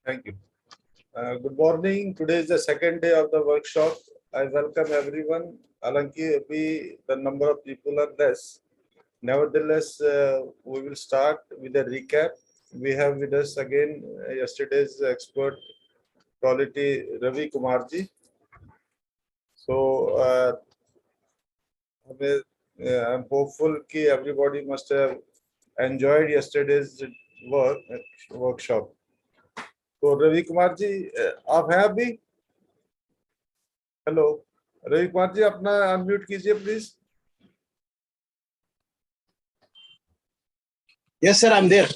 Thank you. Good morning. Today is the second day of the workshop. I welcome everyone. Halanki, the number of people are less. Nevertheless, we will start with a recap. We have with us again yesterday's expert quality Ravi Kumarji. So I'm hopeful that everybody must have enjoyed yesterday's workshop. तो रवि कुमार जी आप हैं अभी? Hello Ravi Kumar ji, अपना unmute कीजिए please. Yes, sir, I'm there.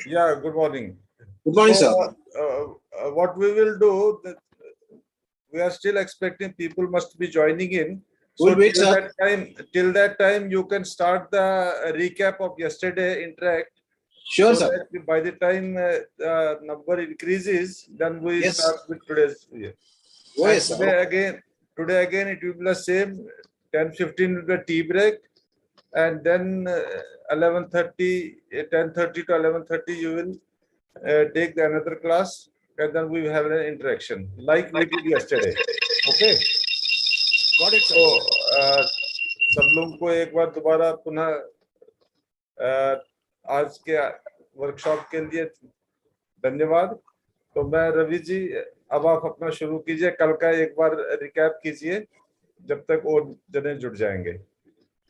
Yeah, good morning. Good morning, so, sir. What we will do, that we are still expecting people must be joining in. So wait, till that time, you can start the recap of yesterday interact. Sure, so sir. By the time number increases, then we start with today's year. Yes, Today again it will be the same. 10:15 will be a tea break, and then 11:30, 10:30 to 11:30 you will take the another class, and then we will have an interaction like we did yesterday. Okay. Got it. So सब लोगों को एक बार दोबारा पुनः आज के workshop के लिए धन्यवाद. तो मैं रवि जी, अब आप अपना शुरू कीजिए. कल का एक बार रिकैप कीजिए जब तक और जने जुड़ जाएंगे.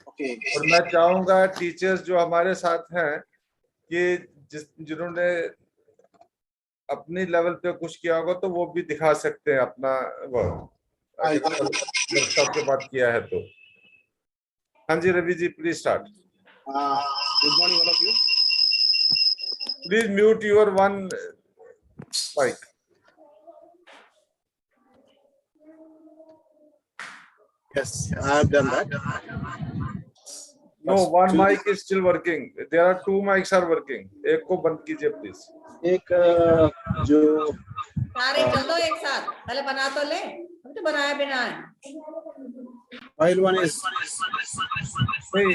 Okay. और मैं चाहूंगा टीचर्स जो हमारे साथ हैं कि जिन्होंने अपनी लेवल पे कुछ किया होगा तो वो भी दिखा सकते हैं अपना वर्कशॉप के बाद किया है तो. हाँ जी Ravi ji, please start. Good morning, all of you. Please mute your one mic. Yes, I have done that. No, one mic is still working. There are two mics are working. एक को बंद कीजिए please. एक जो सारे चल दो एक साथ, पहले बना तो ले. हम तो बनाया बिना है. While one is नहीं,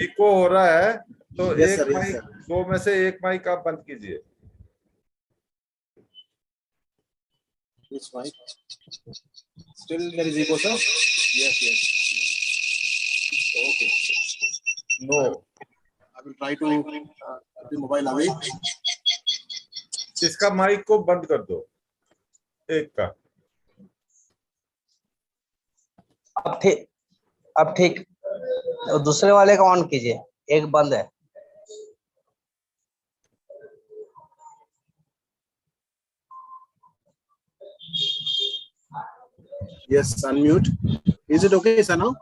इको हो रहा है तो Yes, एक sir, माइक, दो में से एक माइक आप बंद कीजिए. this mic. Still there is echo, sir. Yes. Okay. No. I will try to keep the mobile away. इसका माइक को बंद कर दो, एक का. अब ठीक. दूसरे वाले का ऑन कीजिए, एक बंद है. Yes, unmute. Is it okay, sir, now?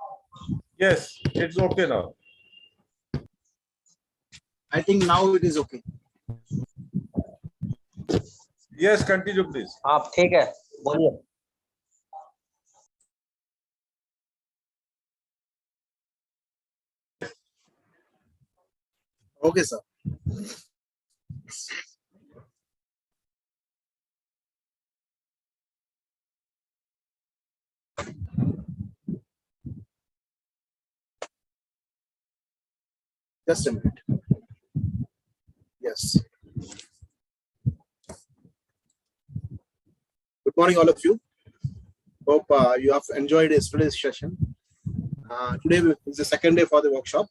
Yes, it's okay now. I think now it is okay. Yes, continue please. आप ठीक है, बोलिए. Okay, sir. Just a minute. Yes. Good morning, all of you. Hope you have enjoyed yesterday's session. Today is the second day for the workshop.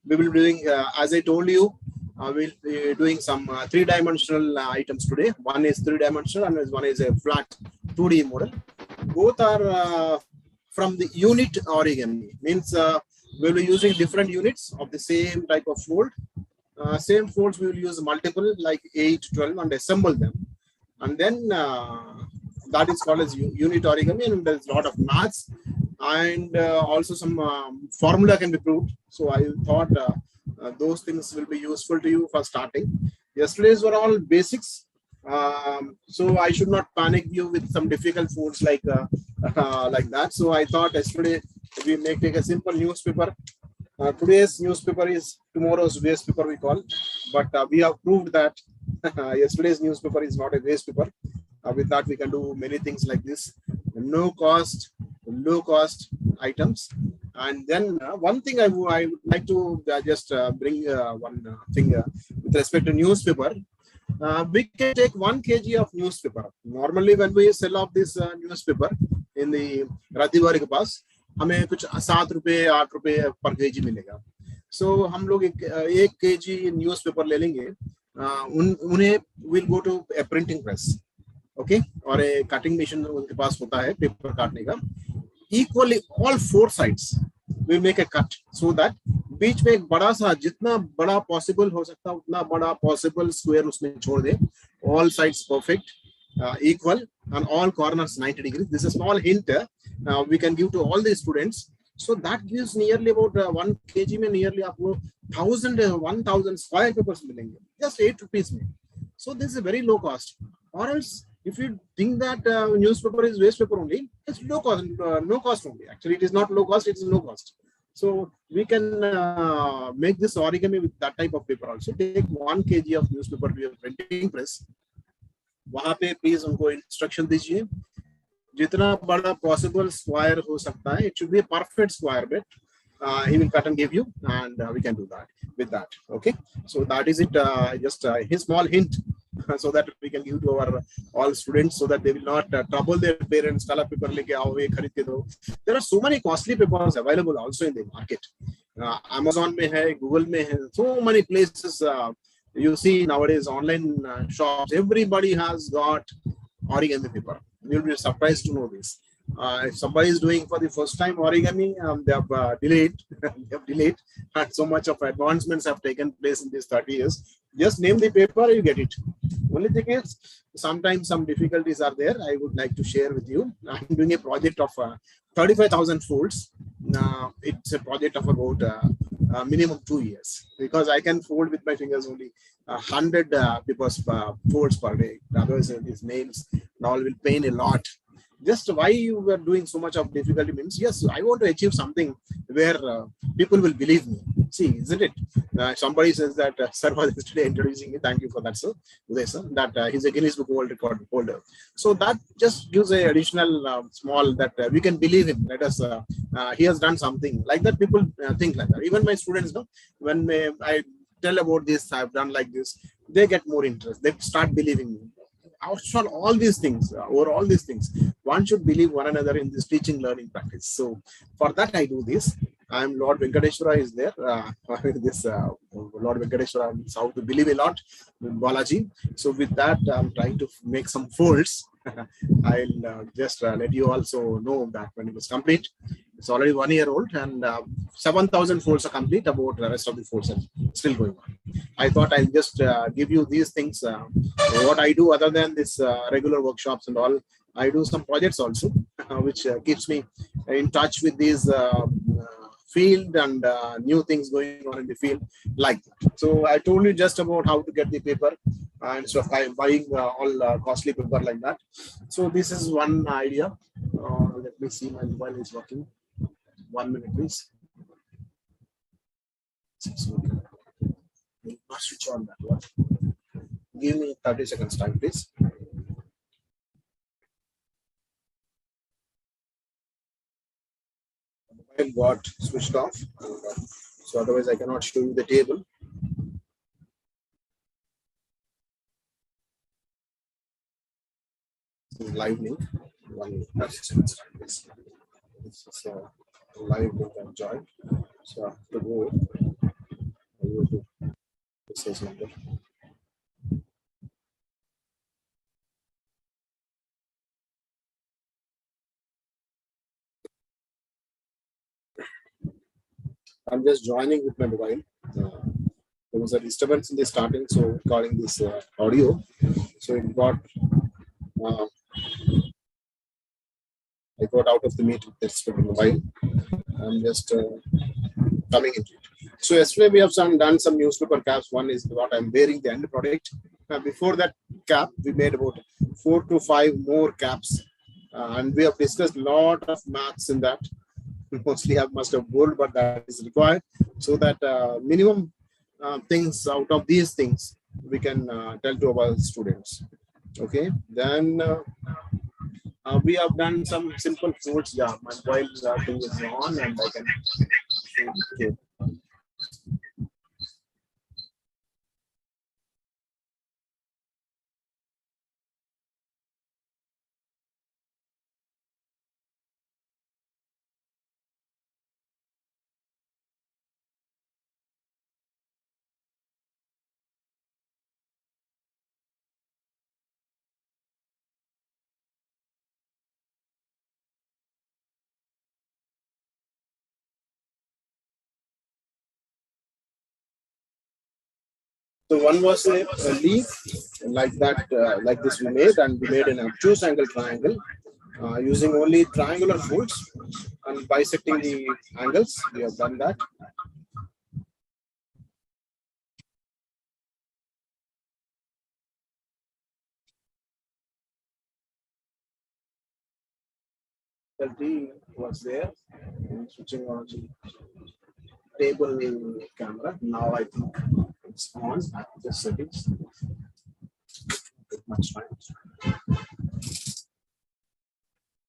We will be doing, as I told you, we'll be doing some three-dimensional items today. One is three-dimensional and one is a flat 2D model. Both are from the unit origami. Means we'll be using different units of the same type of fold. Same folds we will use multiple like 8, 12 and assemble them. And then that is called as unit origami, and there's a lot of maths and also some formula can be proved. So I thought those things will be useful to you for starting. Yesterday's were all basics. So I should not panic you with some difficult folds like that. So I thought yesterday we may take a simple newspaper. Today's newspaper is tomorrow's waste paper, we call, but we have proved that yesterday's newspaper is not a waste paper. With that we can do many things like this, no cost, low cost items. And then one thing I would like to just bring one thing with respect to newspaper. We can take 1 kg of newspaper. Normally, when we sell off this newspaper in the Ratiwari के पास, हमें कुछ 7 रुपए 8 रुपए per kg मिलेगा. So हम लोग एक kg newspaper ले लेंगे. उन्हें will go to a printing press, okay, और a cutting machine उनके पास होता है paper काटने का. Equally, all 4 sides we make a cut so that बीच में एक बड़ा सा जितना बड़ा पॉसिबल हो सकता उतना बड़ा पॉसिबल स्क्वायर उसमें छोड़ दे. All sides perfect, equal, and all corners 90 degrees. This is a small hint we can give to all the students. So that gives nearly about 1 kg में nearly आपको 1000 square papers मिलेंगे just 8 rupees में. So this is a very low cost. Or else if you think that newspaper is waste paper only, it's low cost, no cost only. Actually, it is not low cost, it is no cost. So we can make this origami with that type of paper also. Take 1 kg of newspaper to your printing press. वहाँ पे please उनको instruction दीजिए. जितना बड़ा possible square हो सकता है, it should be a perfect square bit. He will cut and give you, and we can do that with that. Okay, so that is it. Just his small hint, so that we can give to our all students, so that they will not trouble their parents. Color paper leke aao, ye kharid ke do. There are so many costly papers available also in the market. Amazon mein hai, Google mein hai, so many places. You see nowadays online shops, everybody has got origami paper. You'll be surprised to know this. If somebody is doing for the first time origami, they have delayed. They have delayed, and so much of advancements have taken place in these 30 years. Just name the paper, you get it. Only thing is, sometimes some difficulties are there. I would like to share with you. I'm doing a project of 35,000 folds. It's a project of about minimum 2 years, because I can fold with my fingers only 100 papers folds per day. Otherwise, these nails and all will pain a lot. Just why you were doing so much of difficulty means, yes, I want to achieve something where people will believe me. See, isn't it? Somebody says that sir was yesterday introducing me. Thank you for that, sir. Uday, sir, that he's a Guinness Book World Record holder. So that just gives a additional small that we can believe him. Let us. He has done something like that. People think like that. Even my students, no, when I tell about this, I've done like this, they get more interest. They start believing me. Outside all these things, over all these things, one should believe one another in this teaching learning practice. So for that I do this. I'm Lord Venkateshwara is there. This Lord Venkateshwara is how to believe a lot with Balaji. So with that, I'm trying to make some folds. I'll just let you also know that when it was complete, it's already 1 year old, and 7,000 folds are complete. About the rest of the folds are still going on. I thought I'll just give you these things. What I do other than this regular workshops and all, I do some projects also, which keeps me in touch with these field and new things going on in the field like that. So I told you just about how to get the paper and so buying all costly paper like that. So this is one idea. Let me see, my mobile is working. 1 minute, please. Must switch on that one. Give me 30 seconds time, please. Mobile got switched off, so otherwise I cannot show you the table. Live link. 30 seconds time, please. This is a live link I've joined. So I have to go to this number. I'm just joining with my mobile. There was a disturbance in the starting, so recording this audio. So it got I got out of the meet with this mobile. I'm just coming into it. So yesterday we have done some newspaper caps. One is what I'm wearing, the end product. Before that cap, we made about 4 to 5 more caps, and we have discussed a lot of maths in that. Mostly I must have bold, but that is required so that minimum things out of these things we can tell to our students. Okay, then we have done some simple folds. Yeah, my mobile thing is on, and I can. Okay. So one was a leaf like that, like this we made, and we made an obtuse angle triangle using only triangular folds and bisecting the angles. We have done that. LT was there. Switching on the table camera. Now I think it's on. Just settings. Much time.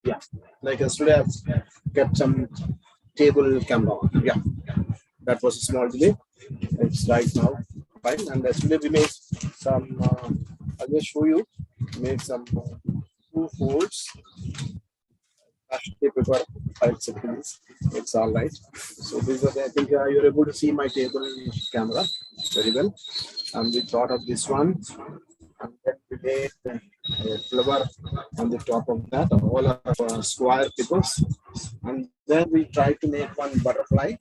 Yeah, like yesterday I've kept some table camera on. Yeah, that was a small delay. It's right now fine. And yesterday we made some. I'll just show you. Made some 2 folds. Paper 5 seconds. It's all right. So this is, I think you're able to see my table camera very well. And we thought of this one, and then we made a flower on the top of that, all are square papers, and then we tried to make one butterfly.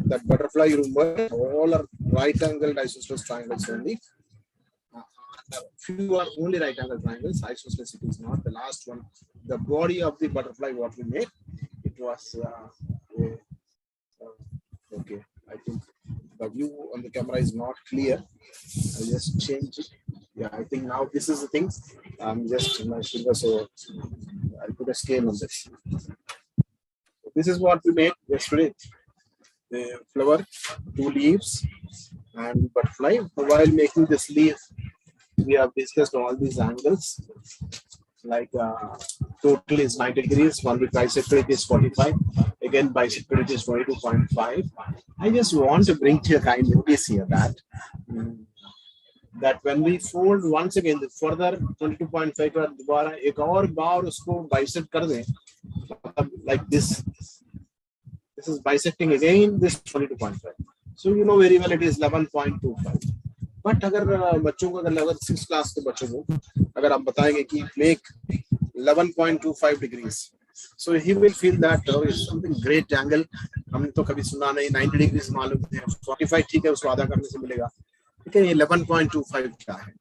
That butterfly, you remember, all are right-angled isosceles triangles only. Few are only right-angle triangles. Isosceles it is not. The last one, the body of the butterfly, what we made, it was okay. I think the view on the camera is not clear. I just change it. Yeah, I think now this is the thing. I'm just my finger, so I'll put a scale on this. This is what we made yesterday. The flower, 2 leaves, and butterfly. While making this leaf, we have discussed all these angles. Like total is 90 degrees. One with bisected it is 45. Again, bisected it is 22.5. I just want to bring to your kind notice here that when we fold once again the further 22.5 का दोबारा एक और बार उसको bisect कर दें, like this is bisecting again this 22.5. So you know very well it is 11.25. But अगर बच्चों को अगर 6th class के बच्चों को अगर आप बताएंगे कि make 11.25 degrees, so he will feel that is something great angle. हमने तो कभी सुना नहीं. 90 degrees मालूम है, 45 ठीक है, उसको आधा करने से मिलेगा. लेकिन ये 11.25 क्या है?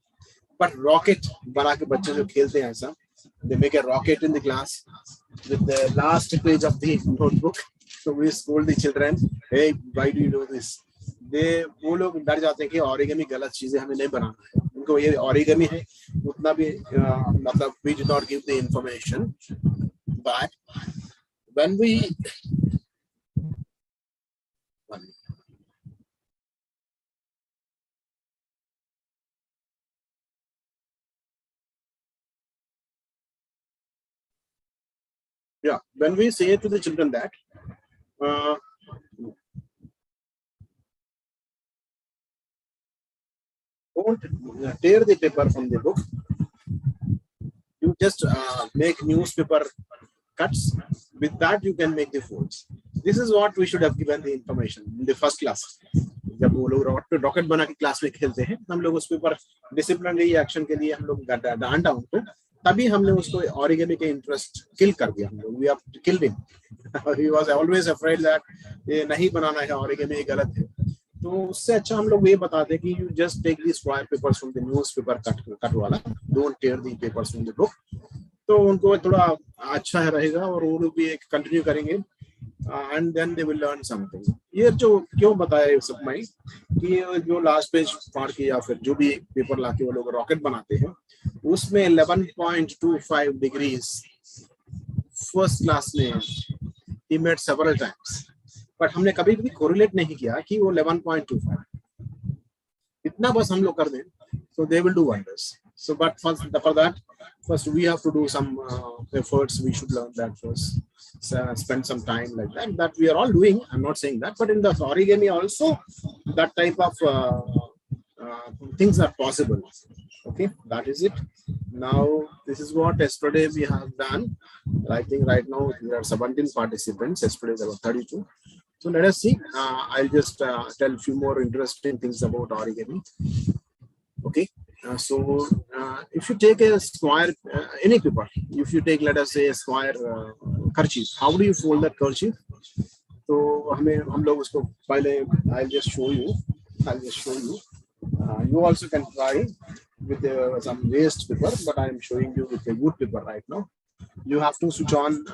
But rocket बना के बच्चे जो खेलते हैं ऐसा, they make a rocket in the class with the last page of the notebook. So we scold the children, hey, why do you do this? वो लोग डर जाते हैं कि origami गलत चीजें हमें नहीं बनाना है. उनको ये origami है, उतना भी मतलब we do not give the information. But when we when we say to the children that don't tear the paper from the book, you just make newspaper cuts. With that you can make the folds. This is what we should have given the information in the first class. जब वो लोग rocket बना के class में खेलते हैं, हम लोग उस पेपर डिसिप्लिनरी एक्शन के लिए हम लोग डांटा उनको, तभी हमने उसको origami के इंटरेस्ट किल कर दिया. हम लोग we have killed him. He was always afraid that ये नहीं बनाना है origami, ये गलत है. तो उससे अच्छा हम लोग ये बताते कि you just take these square papers from the newspaper cut वाला, don't tear the papers from the book. तो उनको थोड़ा अच्छा रहेगा और वो लोग भी एक कंटिन्यू करेंगे. And then they will learn something. ये जो क्यों बताया सब में कि जो लास्ट पेज फाड़ के या फिर जो भी पेपर लाके वो लोग रॉकेट बनाते हैं, उसमें 11.25 degrees फर्स्ट क्लास में he made several times. But हमने कभी भी correlate नहीं किया कि वो 11.25 इतना बस हम लोग कर दें, so they will do wonders. So but for that, first we have to do some efforts. We should learn that first. Spend some time like that. That we are all doing. I'm not saying that, but in the origami also, that type of things are possible. Okay, that is it. Now this is what yesterday we have done. I think right now there are 17 participants. Yesterday there were 32. So let us see. I'll just tell a few more interesting things about origami. Okay. So if you take a square, any paper, if you take, let us say, a square kerchief, how do you fold that kerchief? So हम लोग उसको पहले I'll just show you. You also can try with some waste paper, but I am showing you with a wood paper right now. You have to switch on.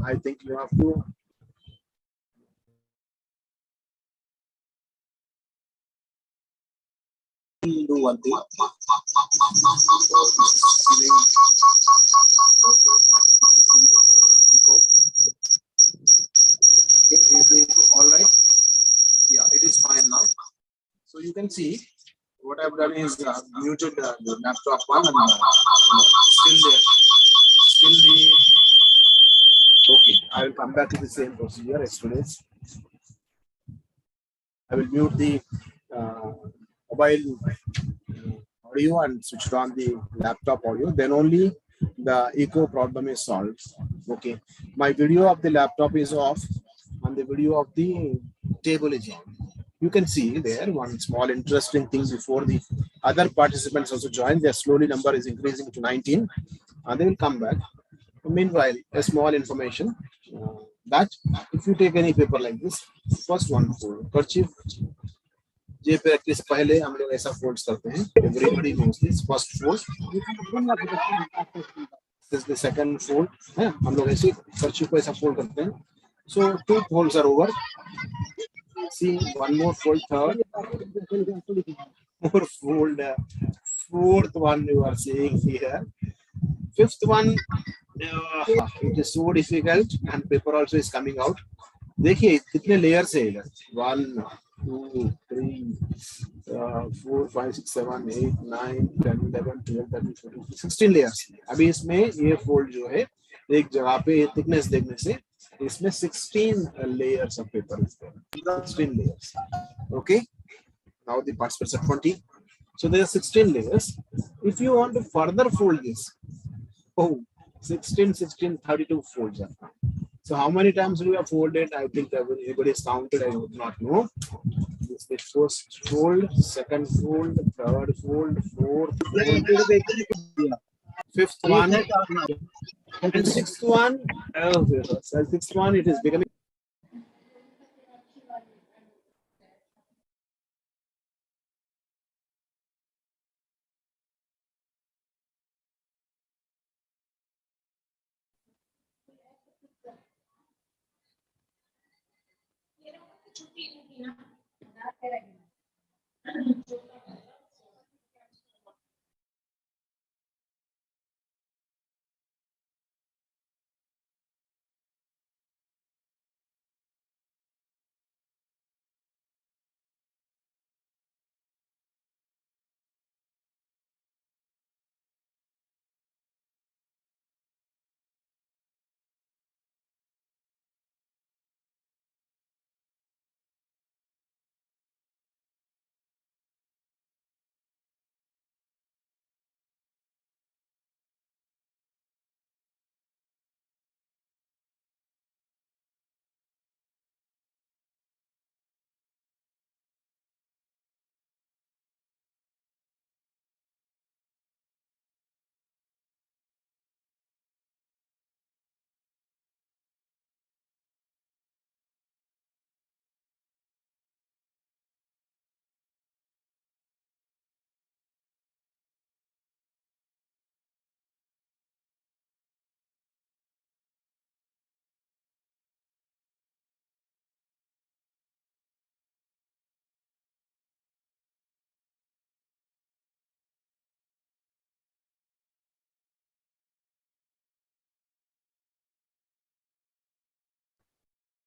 I think you have to. Do one thing. Okay, is it all right? Yeah, it is fine now. So you can see what I've done is muted the laptop one and still there. Still the. Okay, I will come back to the same procedure as today's. I will mute the mobile audio and switch on the laptop audio. Then only the echo problem is solved. Okay, my video of the laptop is off and the video of the table is on. You can see there one small interesting thing before the other participants also join. Their slowly number is increasing to 19 and they will come back. Meanwhile, a small information that if you take any paper like this, first one fold, kerchief, ये practice पहले हम लोग ऐसा fold करते हैं. Everybody knows this. First fold. This is the second fold. है हम लोग ऐसे kerchief को ऐसा fold करते हैं. So 2 folds are over. See one more fold, third. More fold. Fourth one you are seeing here. Fifth one. It is so difficult and paper also is coming out. देखिए कितने layers है इधर. 1, 2, 3, 4, 5, 6, 7, 8, 9, 10, 11, 12, 13, 14, 16 layers. अभी इसमें ये fold जो है एक जगह पे thickness देखने से इसमें 16 layers of paper is there. 16 layers. Okay. Now the participants are 20. So there are 16 layers. If you want to further fold this, 16, 32 folds are found. So how many times we have folded? I think everybody is counted. I would not know. This is the first fold, second fold, third fold, fourth fold, fifth one, and sixth one. Sixth one, it is becoming.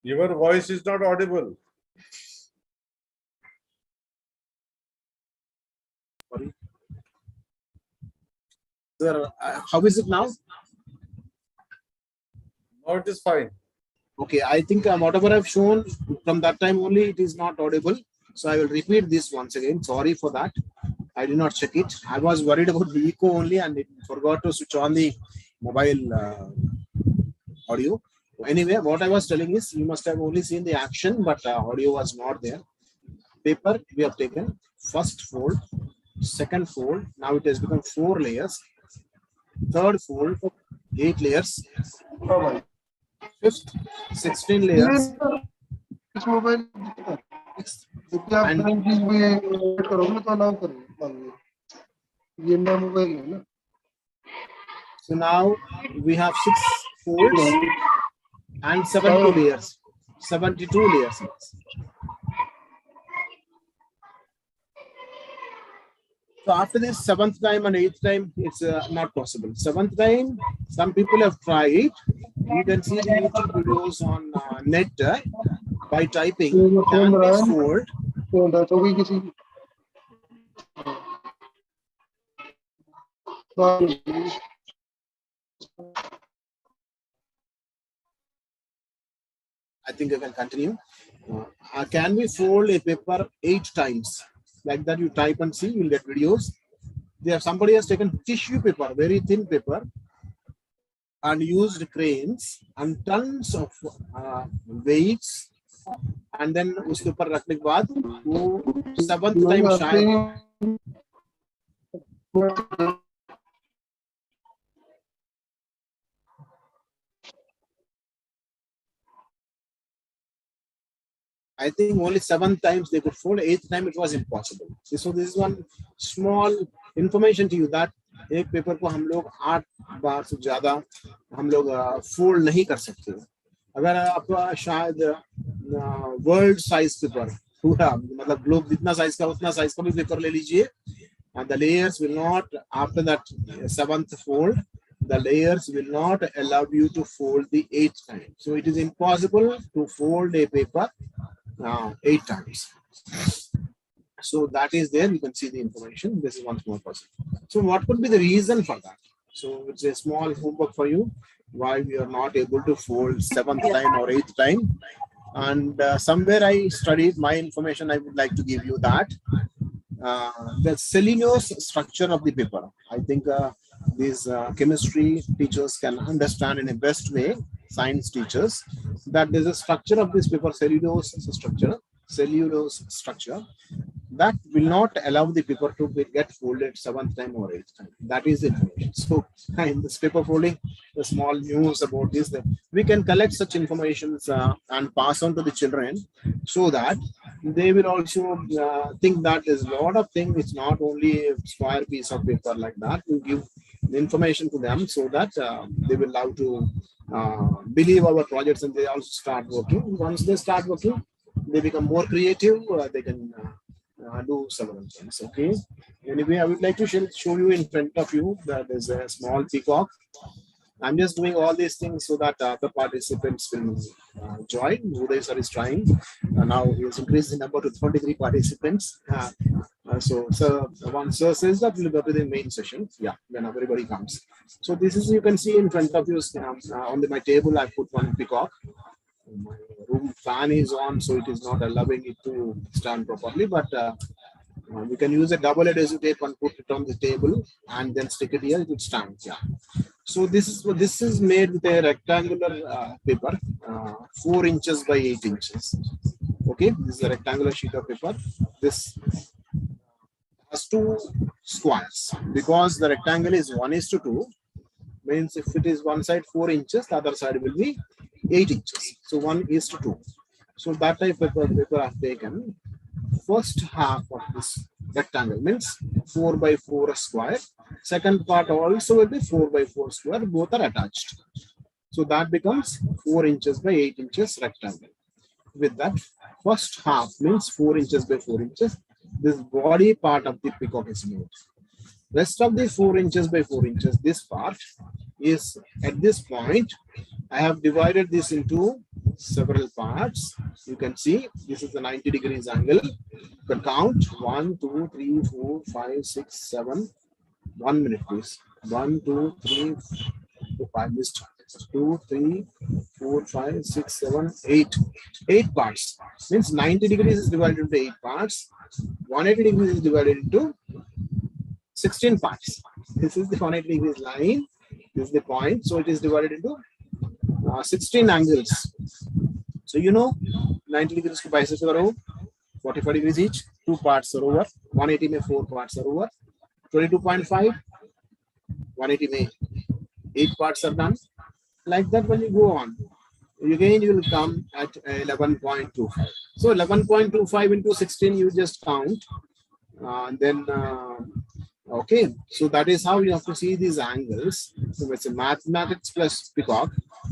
Your voice is not audible. Sorry. Sir, how is it now? Now it is fine. Okay, I think whatever I've shown from that time only, it is not audible. So I will repeat this once again. Sorry for that. I did not check it. I was worried about the echo only and it forgot to switch on the mobile audio. Anyway, what I was telling is you must have only seen the action, but audio was not there. Paper we have taken first fold, second fold. Now it has become 4 layers. Third fold, 8 layers. Fifth, 16 layers. And ये नया mobile है ना So now we have 6 folds and 72 layers. 72 layers. So after this 7th time and 8th time, it's not possible. 7th time, some people have tried. You can see the YouTube videos on net by typing can be fold. तो कोई किसी I think I can continue. Can we fold a paper 8 times? Like that, you type and see, you'll get videos. There, somebody has taken tissue paper, very thin paper, and used cranes and tons of weights, and then उसके ऊपर रखने के बाद वो 7th time शायद I think only 7 times they could fold. 8th time it was impossible. So this is one small information to you that एक paper को हम लोग 8 बार से ज्यादा हम लोग फोल्ड नहीं कर सकते. अगर आप शायद वर्ल्ड साइज पेपर पूरा मतलब ग्लोब जितना साइज का उतना साइज का भी पेपर ले लीजिए, and the layers will not, after that 7th fold, the layers will not allow you to fold the 8th time. So it is impossible to fold a paper 8 times. So that is there. You can see the information. This is one small person. So what could be the reason for that? So it's a small homework for you. Why we are not able to fold 7th time or 8th time. And somewhere I studied my information. I would like to give you that. The cellulose structure of the paper. I think these chemistry teachers can understand in a best way, science teachers, that there's a structure of this paper, cellulose structure, that will not allow the paper to get folded 7th time or 8th time. That is the information. So in this paper folding, the small news about this, we can collect such information and pass on to the children so that they will also think that there's a lot of things. It's not only a square piece of paper like that. We give the information to them so that they will love to believe our projects and they also start working. Once they start working, they become more creative. They can do several things. Okay. Anyway, I would like to show you in front of you that there's a small peacock. I'm just doing all these things so that the participants will join. Uday sir is trying. Now he has increased the number to 23 participants. So once sir says that, we'll go to the main session. Yeah, then everybody comes. So this is, you can see in front of you on my table, I put one peacock. My room fan is on, so it is not allowing it to stand properly, but we can use a double adhesive tape and put it on the table and then stick it here, it would stand. Yeah. So this is made with a rectangular paper, 4 inches by 8 inches. Okay, this is a rectangular sheet of paper. This has 2 squares because the rectangle is 1:2. Means if it is one side 4 inches, the other side will be 8 inches. So 1:2. So that type of paper I have taken. First half of this rectangle means 4 by 4 square. Second part also will be 4 by 4 square. Both are attached. So that becomes 4 inches by 8 inches rectangle. With that, first half means 4 inches by 4 inches. This body part of the peacock is made. Rest of the 4 inches by 4 inches, this part is at this point. I have divided this into several parts. You can see this is the 90 degrees angle. You can count 1, 2, 3, 4, 5, 6, 7. 1 minute, please. 1, 2, 3, 4, 5. Missed. 2, 3, 4, 5, 6, 7, 8. 8 parts. Means 90 degrees is divided into 8 parts. 180 degrees is divided into 16 parts. This is the 180 degrees line. This is the point. So it is divided into 16 angles. So you know 90 degrees को 22 से करो 45 degrees each. 2 parts are over. 180 में 4 parts are over. 22.5. 180 में 8 parts are done. Like that, when you go on, again you will come at 11.25. So 11.25 into 16, you just count. Then Okay, so that is how you have to see these angles. So it's a mathematics plus peacock.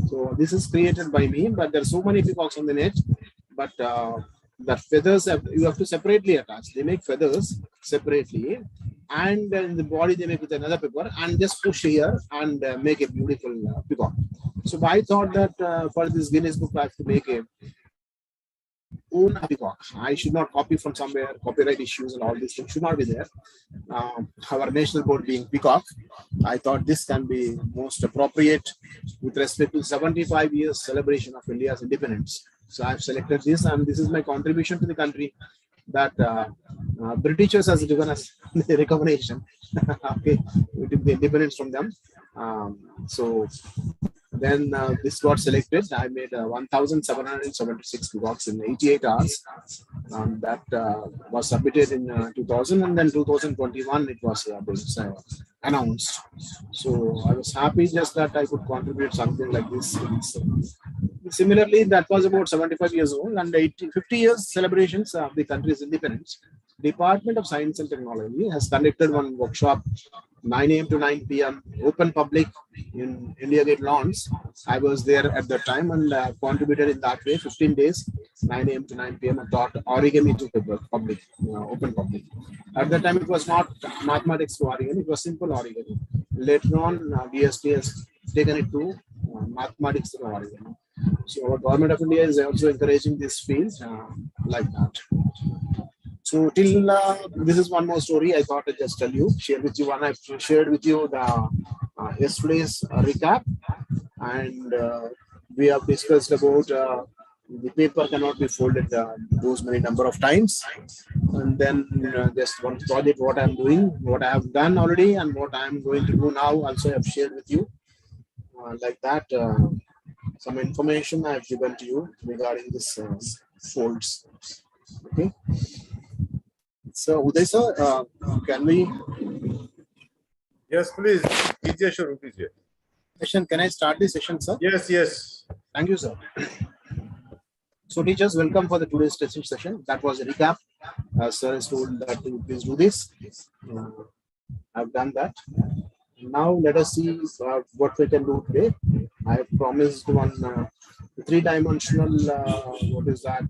So this is created by me, but there are so many peacocks on the net. But that feathers you have to separately attach. They make feathers separately, and in the body they make with another paper and just push here and make a beautiful peacock. So I thought that for this Guinness Book I have to make a own peacock. I should not copy from somewhere. Copyright issues and all these things should not be there. Our national board being peacock, I thought this can be most appropriate with respect to 75 years celebration of India's independence. So I've selected this, and this is my contribution to the country that Britishers has given us the recognition. Okay, we took the independence from them. So then this got selected. I made 1,776 peacocks in 88 hours. That was submitted in 2000, and then 2021 it was announced. So I was happy just that I could contribute something like this. Similarly, that was about 75 years old, and 50 years celebrations of the country's independence. Department of Science and Technology has conducted one workshop 9 a.m. to 9 p.m. open public in India Gate lawns. I was there at that time and contributed in that way 15 days, 9 a.m. to 9 p.m. and taught origami to the public, open public. At that time, it was not mathematics to origami, it was simple origami. Later on, DST has taken it to mathematics to origami. So our government of India is also encouraging this field like that. So till this is one more story I thought I'd just tell you, share with you one. I've shared with you the yesterday's recap, and we have discussed about the paper cannot be folded those many number of times, and then just one project what I'm doing, what I have done already, and what I'm going to do now. Also, I've shared with you like that. Some information I've given to you regarding this folds. Okay. So Uday sir, can we? Yes, please. कीजिए शुरू कीजिए. Session. Can I start the session, sir? Yes, yes. Thank you, sir. So teachers, welcome for the today's testing session. That was a recap. Sir has told that to please do this. I've done that. Now let us see what we can do today. I have promised one three-dimensional, what is that,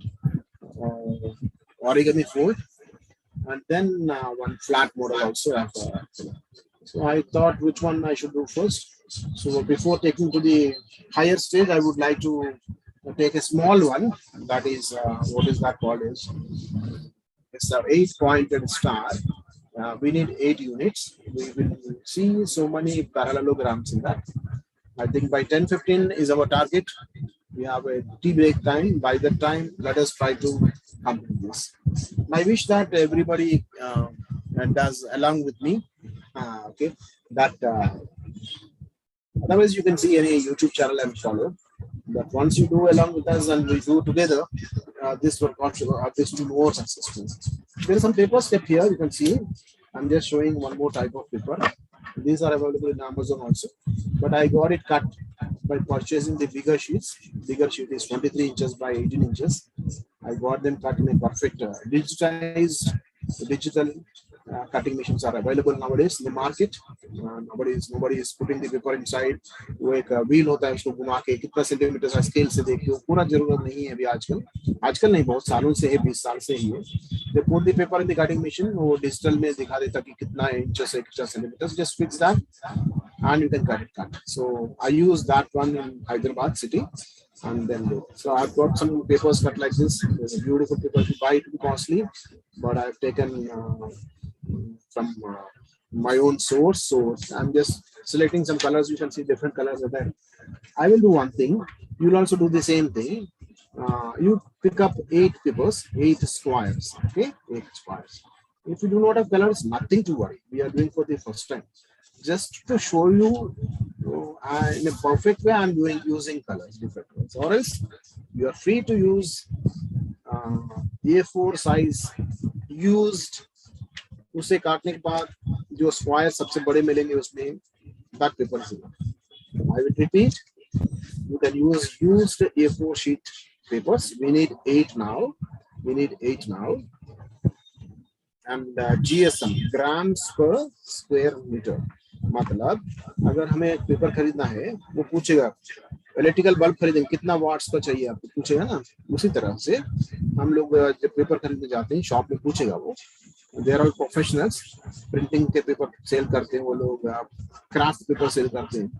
origami fold, and then one flat model also. So I thought which one I should do first. So before taking to the higher stage, I would like to take a small one. That is, what is that called? It's an 8-pointed star. We need 8 units. We will see so many parallelograms in that. I think by 10:15 is our target. We have a tea break time. By that time, let us try to complete this. I wish that everybody does along with me. Okay, that otherwise you can see any YouTube channel and follow. But once you do along with us and we do together, this will contribute this to more successful. There is some paper step here. You can see. I'm just showing one more type of paper. These are available in Amazon also, but I got it cut by purchasing the bigger sheets. Bigger sheet is 23 inches by 18 inches. I got them cut in a perfect digitized digital cutting machines are available nowadays in the market. Nobody is putting the paper inside. वो एक wheel होता है, उसको घुमा के कितना centimetre का scale से देखिए, पूरा जरूरत नहीं है अभी आजकल नहीं, बहुत सालों से है, 20 साल से ही है. They put the paper in the cutting machine, वो डिजिटल में दिखा देता कि कितना इंचेस है, कितना centimetre. Just fix that and you can cut. So I use that one in Hyderabad city. And then go. So I've got some papers cut like this. There's a beautiful paper to buy, to be costly, but I've taken from my own source. So I'm just selecting some colors. You can see different colors are there. I will do one thing. You'll also do the same thing. You pick up 8 papers, 8 squares. Okay, 8 squares. If you do not have colors, nothing to worry. We are doing for the first time. Just to show you in a perfect way, I'm using colors, different colors. Or else you are free to use A4 size used. उसे काटने के बाद जो square सबसे बड़े मिलेंगे उसमें that paper is enough. I will repeat. You can use used A4 sheet papers. We need 8 now. and GSM, grams per square meter. मतलब अगर हमें एक पेपर खरीदना है, वो पूछेगा इलेक्ट्रिकल बल्ब खरीदेंगे कितना वाट्स का चाहिए आपको, पूछेगा ना। उसी तरह से हम लोग जब पेपर खरीदने जाते हैं शॉप में, पूछेगा वो। देयर आर प्रोफेशनल्स, प्रिंटिंग के पेपर सेल करते हैं वो लोग, क्राफ्ट पेपर सेल करते हैं।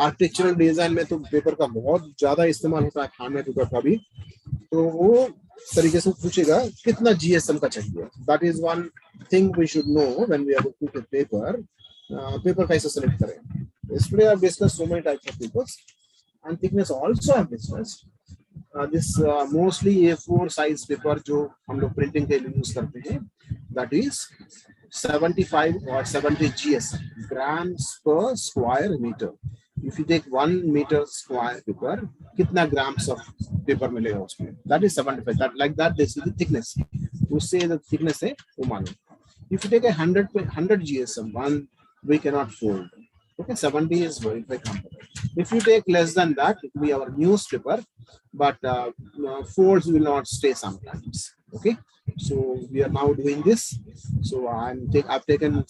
आर्किटेक्चरल डिजाइन में तो पेपर का बहुत ज्यादा इस्तेमाल होता है, खाने पेपर का भी। तो वो तरीके से पूछेगा कितना जीएसएम का चाहिए। That is one thing we should know when we are looking at paper. Paper कैसे सेलेक्ट करें। Yesterday I've discussed so many types of papers and thickness also I've discussed. This mostly A4 size paper जो हम लोग printing के लिए use करते हैं, that is 75 or 70 GSM, grams per square meter. If you take 1 meter square paper, कितना grams of paper मिलेगा उसमें? That is 75. That like that this is the thickness. उससे the thickness है वो मानो. If you take a 100 GSM, one we cannot fold. Okay, 70 is very comfortable. If you take less than that, it will be our newspaper, but folds will not stay sometimes. Okay, so we are now doing this. So I've taken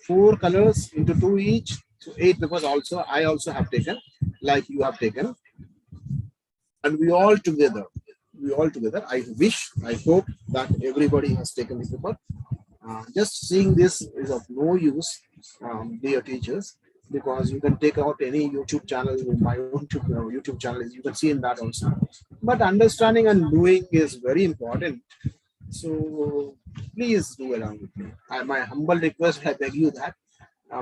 4 colors into 2 each. So 8 papers also. I also have taken, like you have taken, and we all together. I hope that everybody has taken the paper. Just seeing this is of no use, dear teachers, because you can take out any YouTube channel, my own YouTube channel, you can see in that also. But understanding and doing is very important. So please do along with me. My humble request, I beg you that.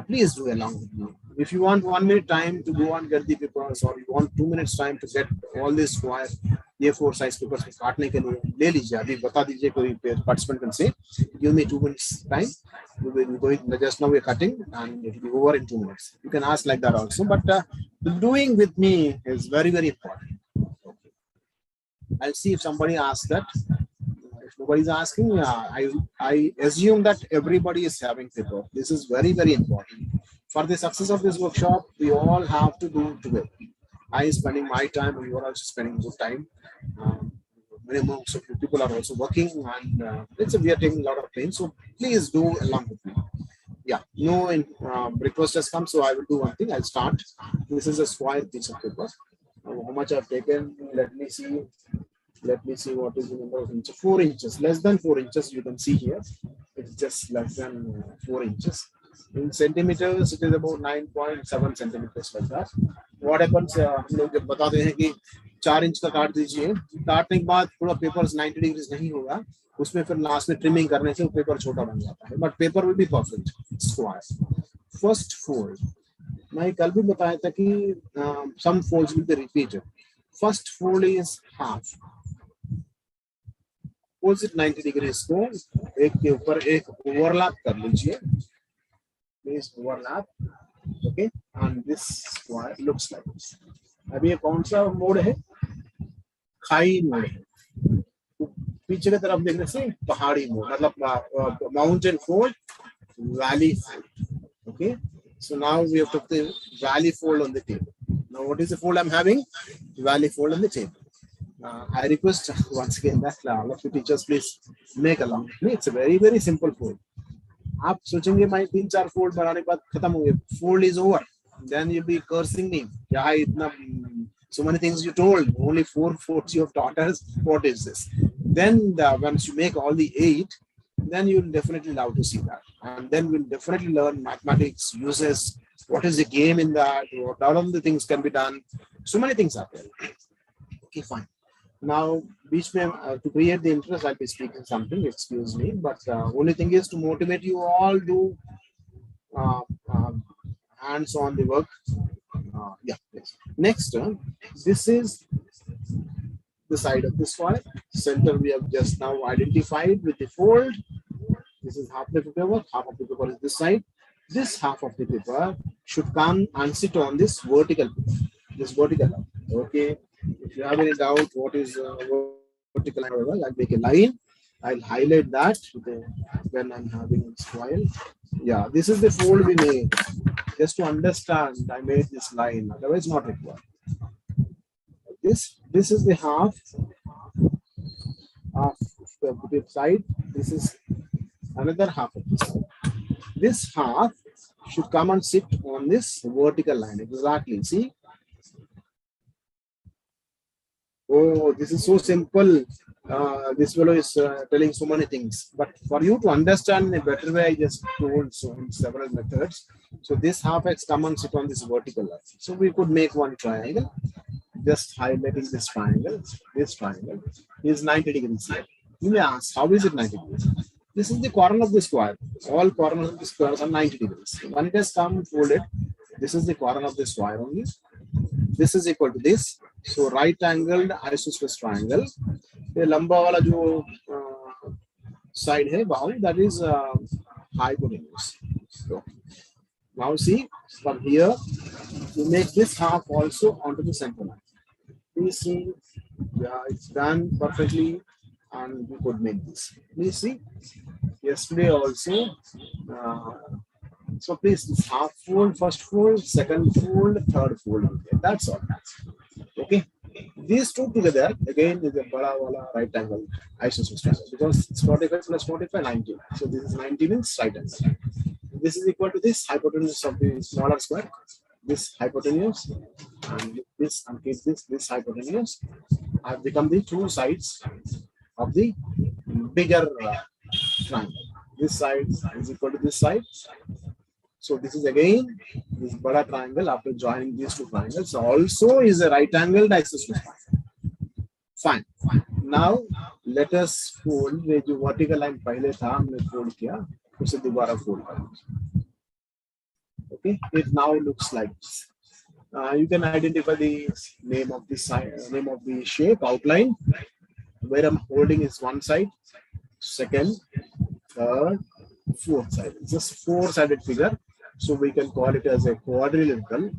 Please do along with me. If you want 1 minute time to go and get the papers, or you want 2 minutes time to get all these square A4 size papers काटने के लिए, ले लीजिए अभी, बता दीजिए कोई participant can say, give me 2 minutes time. We will be going, just now we're cutting and it will be over in 2 minutes. You can ask like that also, but the doing with me is very, very important. Okay. I'll see if somebody asks that. If nobody is asking, I assume that everybody is having paper. This is very, very important. For the success of this workshop, we all have to do together. I am spending my time, and you are also spending good time. Many amounts of people are also working, and we are taking a lot of pain. So please do along with me. Yeah, no request has come, so I will do one thing. I'll start. This is a square piece of paper. How much I've taken? Let me see. Let me see what is the number of inches. 4 inches, less than 4 inches. You can see here. It's just less than 4 inches. In centimeters, it is about 9.7 centimeters like that. What happens? हम लोग जब बताते हैं कि 4 inch का काट दीजिए, काटने के बाद पूरा पेपर 90 डिग्री नहीं होगा, उसमें फिर लास्ट में ट्रिमिंग करने से पेपर छोटा बन जाता है. But paper will be perfect square. First fold, मैं कल भी बताया था कि some folds will be repeated. First fold is half. Opposite 90 degrees को एक के ऊपर एक ओवरलैप कर लीजिए. Please overlap. Okay, and this square looks like this. अभी ये कौन सा मोड है? खाई मोड है. पीछे की तरफ देखने से पहाड़ी मोड, मतलब mountain fold, valley fold. Okay, so now we have took the valley fold on the table. Now what is the fold I'm having? Valley fold on the table. I request once again that all of you teachers please make along with me. It's a very, very simple fold. आप सोचेंगे मैं 3-4 fold बनाने के बाद खत्म हो गया, fold is over, then you'll be cursing me. क्या इतना, so many things you told, only 4 folds you have taught us, what is this? Then once you make all the 8, then you'll definitely love to see that, and then we'll definitely learn mathematics uses, what is the game in that, what all of the things can be done. So many things are there. Okay, fine. Now, to create the interest, I'll be speaking something, excuse me, but only thing is to motivate you all do hands on the work. Yeah, yes. Next, this is the side of the square. Center we have just now identified with the fold. This is half the paper, half of the paper is this side. This half of the paper should come and sit on this vertical, this vertical line. Okay, if you have any doubt what is vertical line, I'll make a line. I'll highlight that when I'm having square. Yeah, this is the fold we made. Just to understand, I made this line, otherwise not required. This is the half of the side. This is another half of this. This half should come and sit on this vertical line. Exactly. See? Oh, this is so simple. This fellow is telling so many things. But for you to understand in a better way, I just told so in several methods. So this half x come and sit on this vertical line. So we could make one triangle. Just highlighting this triangle. This triangle is 90 degrees here. You may ask, how is it 90 degrees? This is the corner of the square. All corners of the square are 90 degrees. When it has come folded, this is the corner of the square only. This is equal to this. So right angled isosceles triangle. The lamba wala jo side hai bahu, that is hypotenuse. So now see, from here you make this half also onto the center line. Please see, yeah, it's done perfectly, and we could make this. Please see, yesterday also. So please, this half fold, first fold, second fold, third fold. Okay, that's all. Okay, these two together again is a bada wala right angle isosceles triangle, because it's 45 plus 45, 90. So this is 90 means right angle. This is equal to this hypotenuse of the smaller square. This hypotenuse and this, and keep this hypotenuse have become the two sides of the bigger triangle. This side is equal to this side. So this is again this bada triangle after joining these two triangles also is a right angled isosceles triangle. Fine. Now let us fold the vertical line पहले था हमने fold किया उसे दोबारा fold करेंगे. Okay, it now looks like this. You can identify the name of the side, name of the shape outline. Where I'm holding is one side, second, third, fourth side. It's just four-sided figure. So we can call it as a quadrilateral,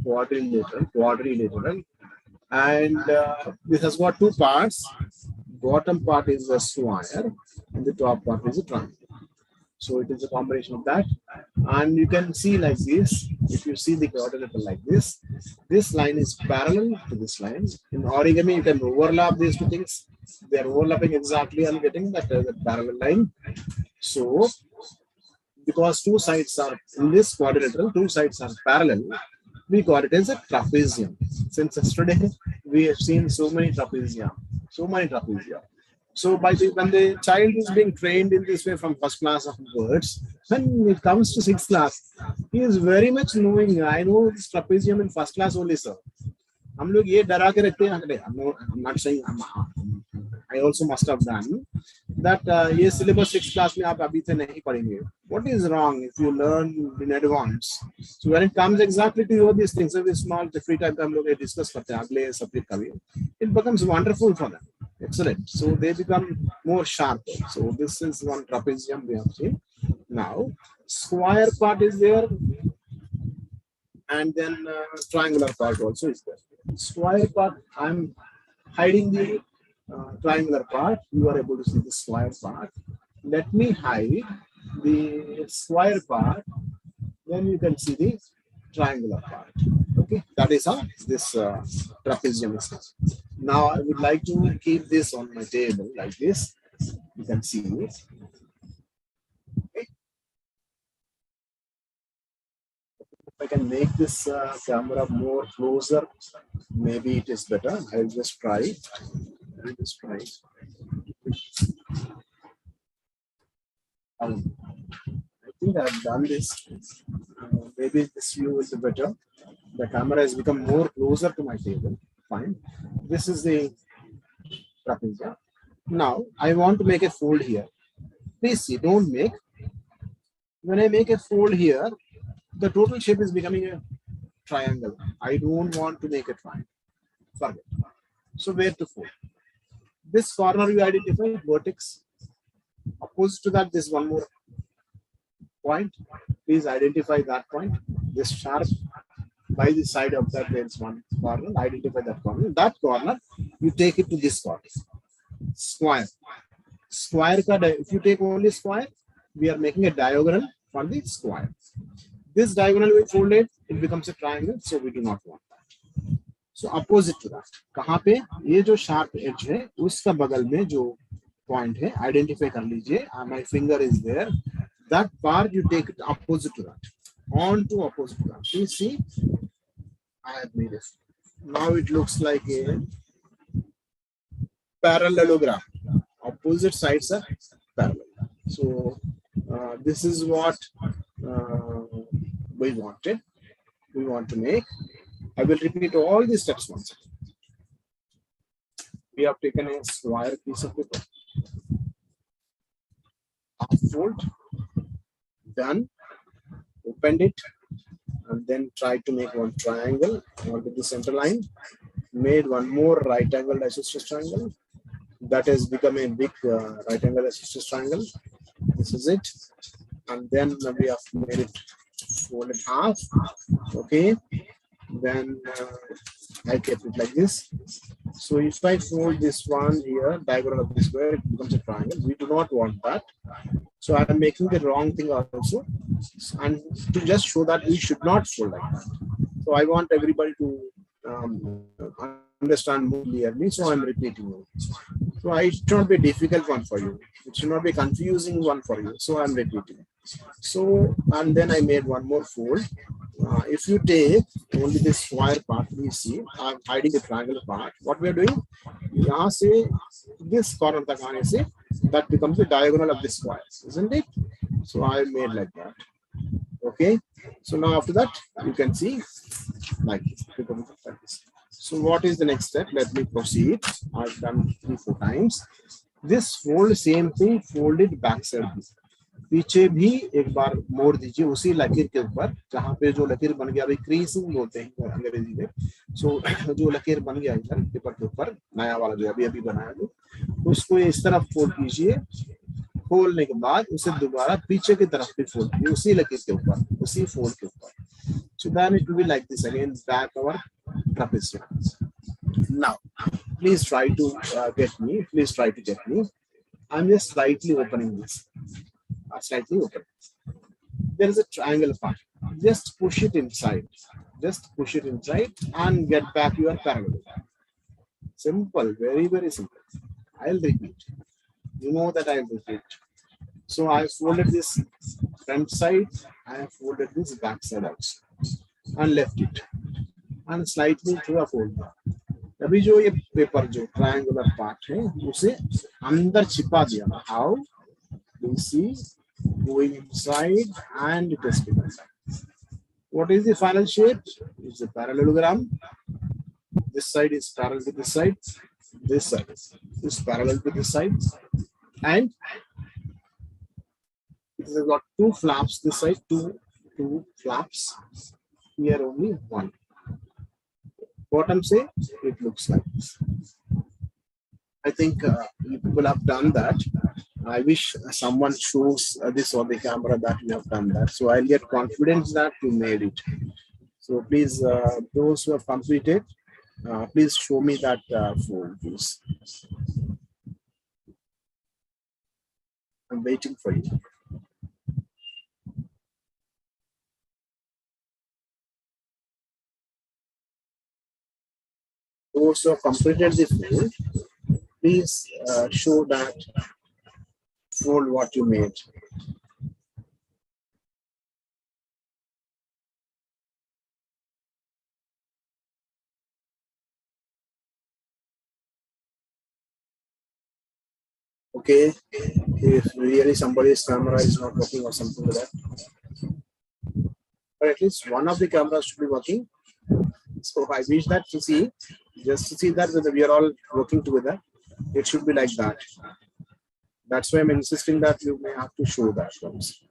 and this has got two parts. Bottom part is a square and the top part is a triangle. So it is a combination of that, and you can see like this. If you see the quadrilateral like this line is parallel to this line. In origami, you can overlap these two things. They are overlapping exactly and getting that parallel line. So because two sides are in this quadrilateral, two sides are parallel, we call it as a trapezium. Since yesterday we have seen so many trapezia. So when the child is being trained in this way from first class of words, when it comes to sixth class, he is very much knowing. I know this trapezium in first class only, sir. हम लोग ये डरा के रखते हैं. I'm not saying I also must have done that. ये syllabus sixth class में आप अभी से नहीं पढ़ेंगे. What is wrong if you learn in advance? So when it comes exactly to you, these things, so this small free time हम लोग discuss करते हैं अगले subject का भी. It becomes wonderful for them. Excellent. So they become more sharp. So this is one trapezium we have seen. Now square part is there, and then triangular part also is there. Square part, I'm hiding the triangular part. You are able to see the square part. Let me hide the square part. Then you can see the triangular part. Okay, that is how this trapezium is. Now I would like to keep this on my table like this. You can see it. Okay. If I can make this camera more closer, maybe it is better. I'll just try it. I think I've done this. Maybe this view is better. The camera has become more closer to my table. Fine. This is the trapezium. Now I want to make a fold here. Please see, don't make. When I make a fold here, the total shape is becoming a triangle. I don't want to make a triangle. Forget. So where to fold? This corner you identify vertex. Opposite to that, this one more point. Please identify that point. This sharp. By the side of that, there is one corner. Identify that corner. That corner, you take it to this corner. Square. Square. If you take only square, we are making a diagonal for the square. This diagonal we fold it becomes a triangle. So we do not want that. So opposite to that, कहाँ पे ये जो sharp edge है, उसका बगल में जो point है, identify कर लीजिए. My finger is there. That part you take it opposite to that, on to opposite to that. Please see, I have made it. Now it looks like a parallelogram. Opposite sides are parallel. So this is what we wanted. We want to make. I will repeat all these steps once. We have taken a square piece of paper, half fold, done, opened it, and then tried to make one triangle onto the center line, made one more right angle isosceles triangle. That has become a big right angle isosceles triangle. This is it. And then we have made it fold it half. Okay. Then I kept it like this. So if I fold this one here, diagonal of this square, it becomes a triangle. We do not want that. So I'm making the wrong thing also. And to just show that we should not fold like that. So I want everybody to understand more clearly. So I'm repeating it. So it should not be a difficult one for you. It should not be a confusing one for you. So I'm repeating. So, and then I made one more fold. If you take only this square part, we see I'm hiding the triangular part. What we are doing, यहाँ से this corner तक आने से that becomes the diagonal of this square, isn't it? So I made like that. Okay. So now after that, you can see like this. So what is the next step? Let me proceed. I've done 3-4 times. This fold, same thing, folded backside. पीछे भी एक बार मोड़ दीजिए उसी लकीर के ऊपर जहां पे जो लकीर बन गया, अभी क्रीसिंग बोलते हैं अंग्रेजी में. सो जो लकीर बन गया इधर पेपर के ऊपर नया वाला जो अभी अभी बनाया जो, उसको इस तरफ फोल्ड कीजिए. खोलने के बाद उसे दोबारा पीछे की तरफ भी फोल्ड कीजिए उसी लकीर के ऊपर, उसी फोल्ड के ऊपर. So then it will be like this again, back our trapezium. Now, please try to get me. Please try to get me. I'm just slightly opening this. Slightly open. There is a triangle part. Just push it inside. Just push it inside and get back your parallelogram. Simple, very, very simple. I'll repeat. You know that I'll repeat. So I folded this front side, I have folded this back side also and left it and slightly through a fold. अभी जो ये paper जो triangular part है उसे अंदर छिपा दिया. How? You see, going inside and it is become. What is the final shape? It's a parallelogram. This side is parallel to this side. This side is parallel to this side, and it has got two flaps. This side, two flaps. Here only one. Bottom say it looks like this. I think you people have done that. I wish someone shows this on the camera that you have done that. So I'll get confidence that you made it. So please, those who have completed, please show me that fold, please. I'm waiting for you. Those who have completed the fold, please show that fold what you made. Okay, if really somebody's camera is not working or something like that, but at least one of the cameras should be working. So I wish that to see, just to see that whether we are all working together, it should be like that. That's why I'm insisting that you may have to show that once.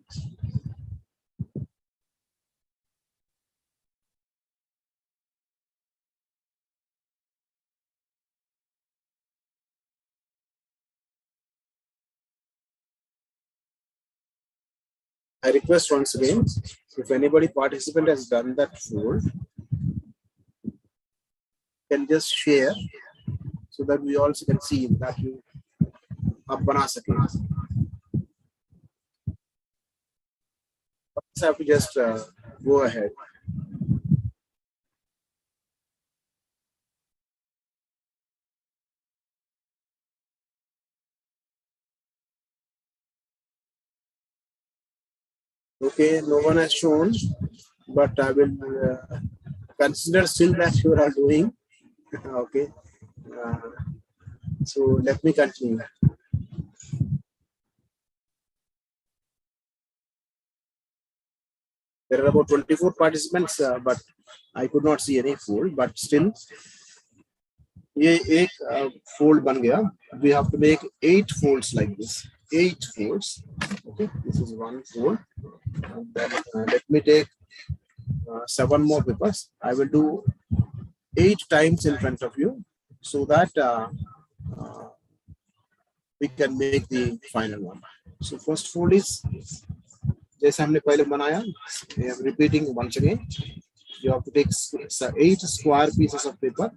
I request once again, if anybody participant has done that fold, can just share so that we also can see that you आप बना सकें. Have to just go ahead. Okay, no one has shown, but I will consider still that you are doing. Okay. Uh, so let me continue. There are about 24 participants, but I could not see any fold. But still, ये एक fold बन गया. We have to make 8 folds like this. 8 folds. Okay, this is one fold. And then, let me take 7 more papers. I will do 8 times in front of you, so that we can make the final one. So first fold is जैसे हमने पहले बनाया. I am repeating once again. You have to take 8 square pieces of paper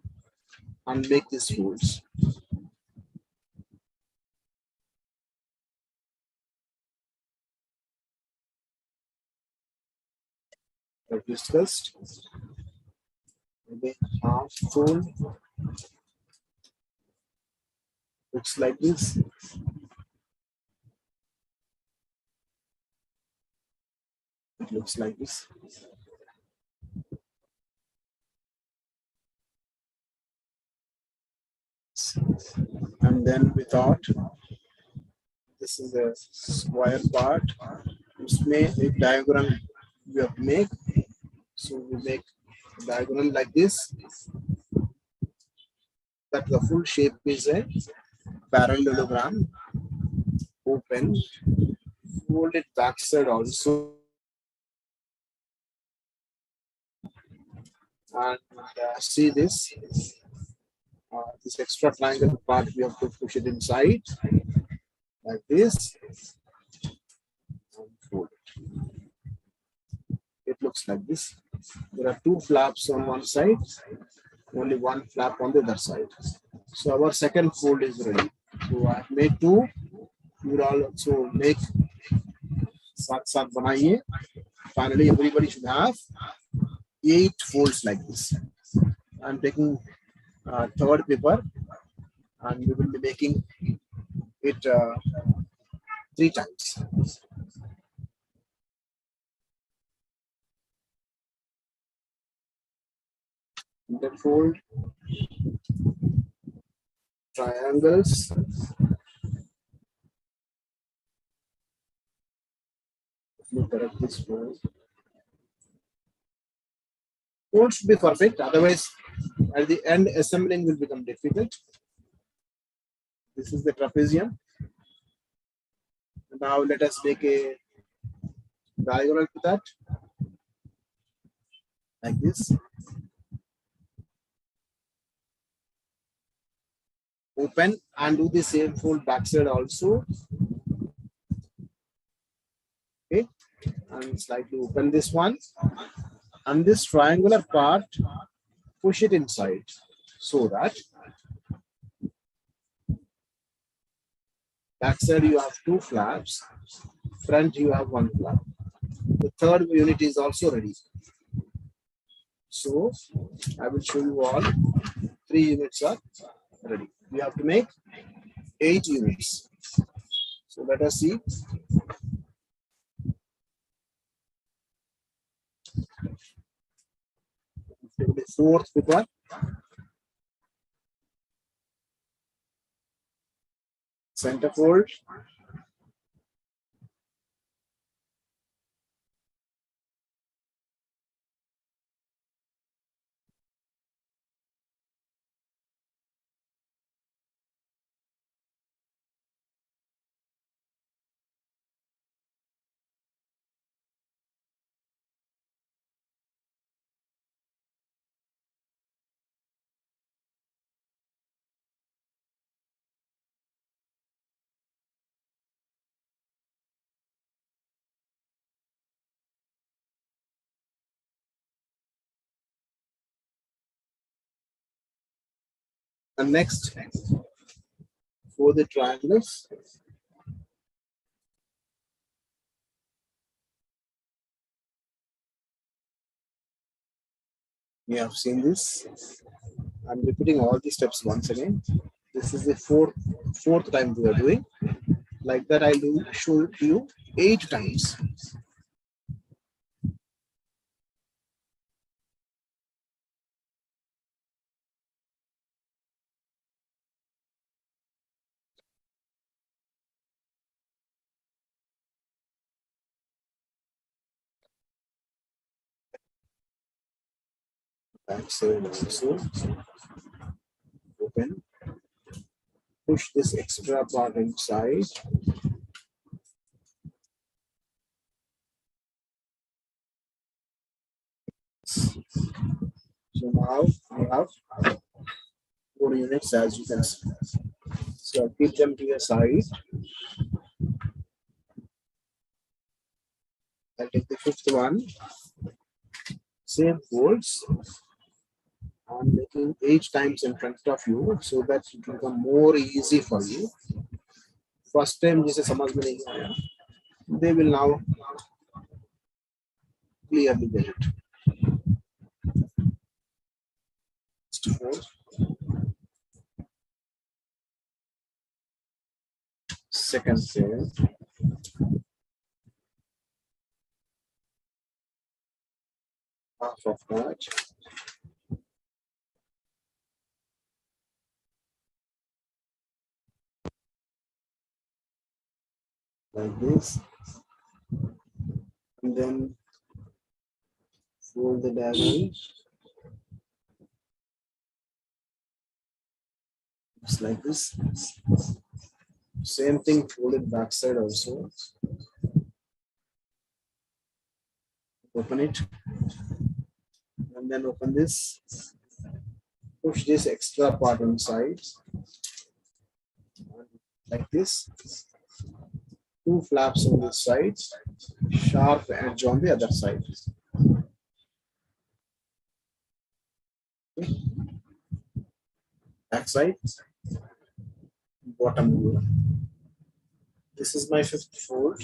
and make these folds. As discussed, the half fold looks like this. It looks like this. And then we thought this is a square part. उसमें एक diagram we have to make. So we make a diagram like this. That the full shape is a parallelogram. Open, fold it backside also, and see this. This extra triangle part we have to push it inside like this. And fold it. It looks like this. There are 2 flaps on one side, only 1 flap on the other side. So our second fold is ready. So I have made 2. You will also make साथ बनाइए. Finally, everybody should have 8 folds like this. I'm taking third paper, and we will be making it 3 times. And then fold triangles. Let me correct this fold. Fold should be perfect, otherwise at the end assembling will become difficult. This is the trapezium. Now let us make a diagonal to that, like this. Open and do the same fold backside also. Okay, and slightly open this one, and this triangular part, push it inside, so that backside you have 2 flaps, front you have 1 flap. The third unit is also ready. So I will show you all. 3 units are ready. We have to make 8 units. So let us see. The fourth paper. Center fold. And next, for the triangles, we have seen this. I'm repeating all the steps once again. This is the fourth time we are doing. Like that, I will show you 8 times. backside also. Open. Push this extra part inside. So now we have 4 units, as you can see. So keep them to your side. I'll take the 5th one. Same folds. I'm making 8 times in front of you so that it will become more easy for you. First time जिसे समझ में नहीं आया, they will now clearly get it. Fold. Second fold. Half of that. Like this. And then fold the diagonal. Just like this. Same thing, fold it backside also. Open it. And then open this. Push this extra part inside. Like this. 2 flaps on this side. Sharp edge on the other side. Okay. Back side. Bottom view. This is my 5th fold.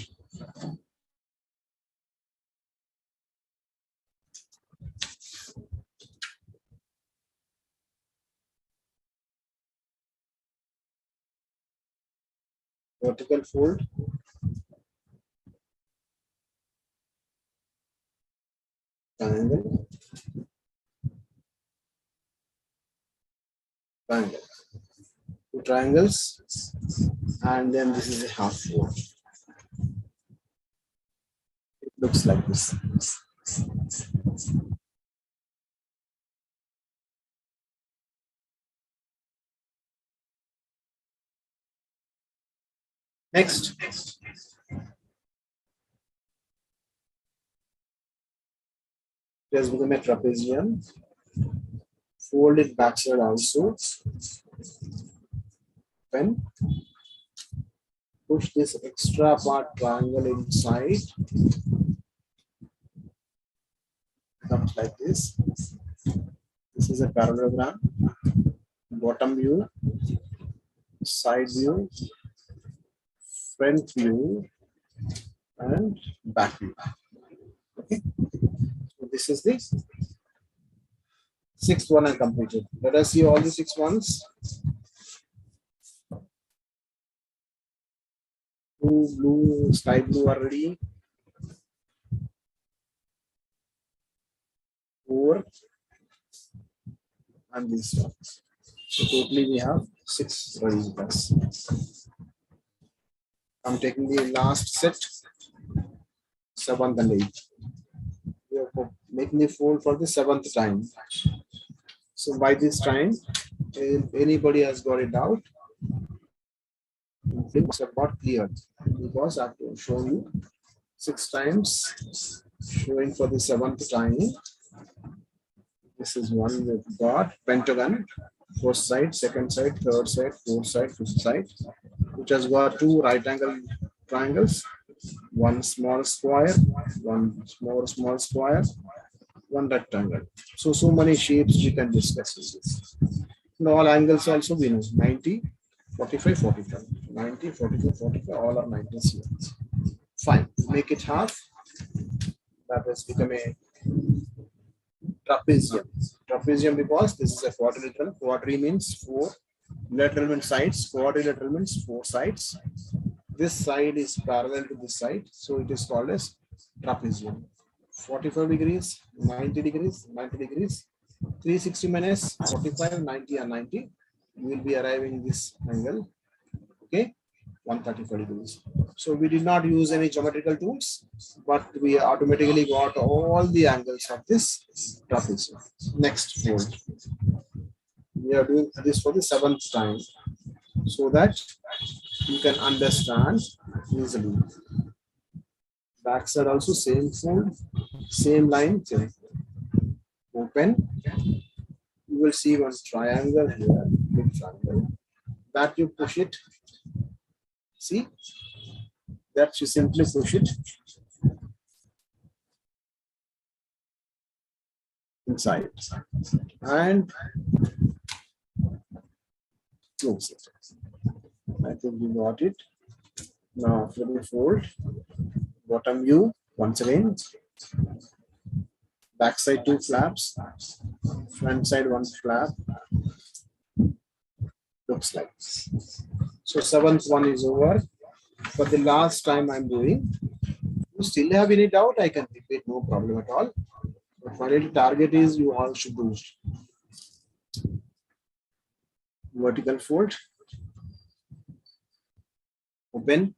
Vertical fold. Triangle. Triangle. 2 triangles. And then this is a half fold. It looks like this. Next. Let's become a trapezium. Fold it backside also. Pen. Push this extra part triangle inside. Comes like this. This is a parallelogram. Bottom view, side view, front view, and back view. Okay. So this is the 6th one I completed. Let us see all the 6 ones. 2 blue, sky blue are ready. 4 and these ones. So totally we have 6 ready with us. I'm taking the last set, 7th and 8th. We are making the fold for the 7th time. So by this time, if anybody has got it out, things are not cleared because I have to show you 6 times, showing for the 7th time. This is one we've got pentagon, 1st side, 2nd side, 3rd side, 4th side, 5th side, which has got 2 right angle triangles, 1 small square, 1 small square, 1 rectangle. So many shapes we can discuss with this. And all angles also we know 90, 45, 45, 90, 45, 45, all are 90 here. Fine, make it half. That has become a trapezium. Trapezium because this is a quadrilateral. Quadri means 4. Lateral means sides. Quadrilateral means 4 sides. This side is parallel to this side. So it is called as trapezium. 45 degrees, 90 degrees, 90 degrees. 360 minus 45, 90 and 90. You will be arriving this angle. Okay. 134 degrees. So we did not use any geometrical tools, but we automatically got all the angles of this trapezoid. Next fold. We are doing this for the 7th time, so that you can understand easily. Backside also same fold, same line, same fold. Open. You will see one triangle here, big triangle. That you push it. See? That you simply push it inside and close it. I think we got it. Now after the fold, bottom view once again. Back side 2 flaps, front side 1 flap. Looks like this. So 7th one is over. For the last time I'm doing. You still have any doubt? I can repeat, no problem at all. But my little target is you all should do vertical fold. Open.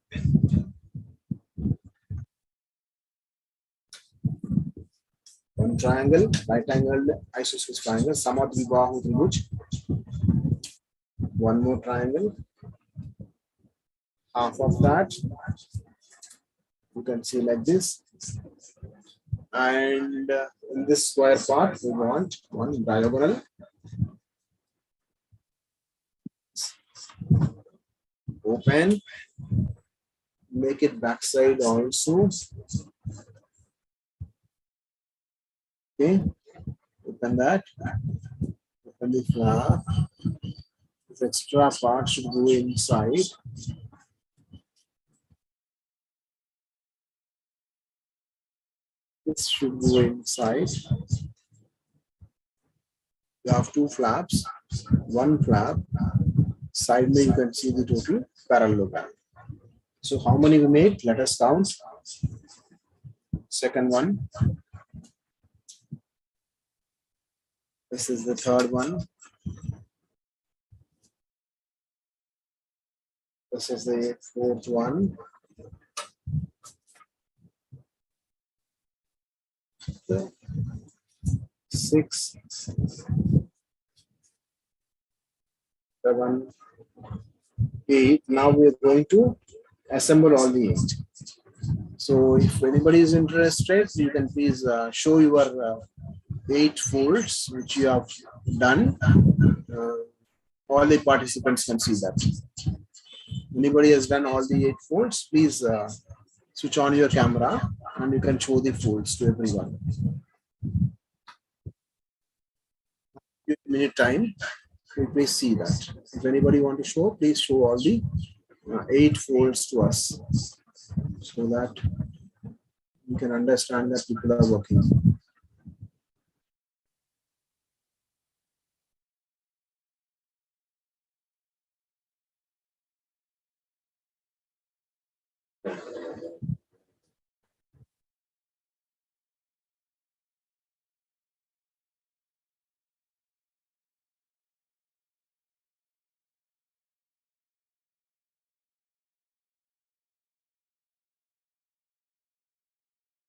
One triangle, right angle, isosceles triangle, Samadvibahu Tribuj. One more triangle. Half of that. You can see like this. And in this square part, we want one diagonal. Open. Make it backside also. Okay. Open that. Open the flap. This extra part should go inside. This should go inside. You have 2 flaps, 1 flap. Side me you can see the total parallelogram. So how many we made? Let us count. Second one. This is the 3rd one. This is the 4th one. The 6th, 7, 8. Now we are going to assemble all the 8. So if anybody is interested, you can please show your 8 folds which you have done. All the participants can see that. Anybody has done all the 8 folds, please switch on your camera and you can show the folds to everyone. Give a minute time. Please see that. If anybody want to show, please show all the 8 folds to us so that you can understand that people are working.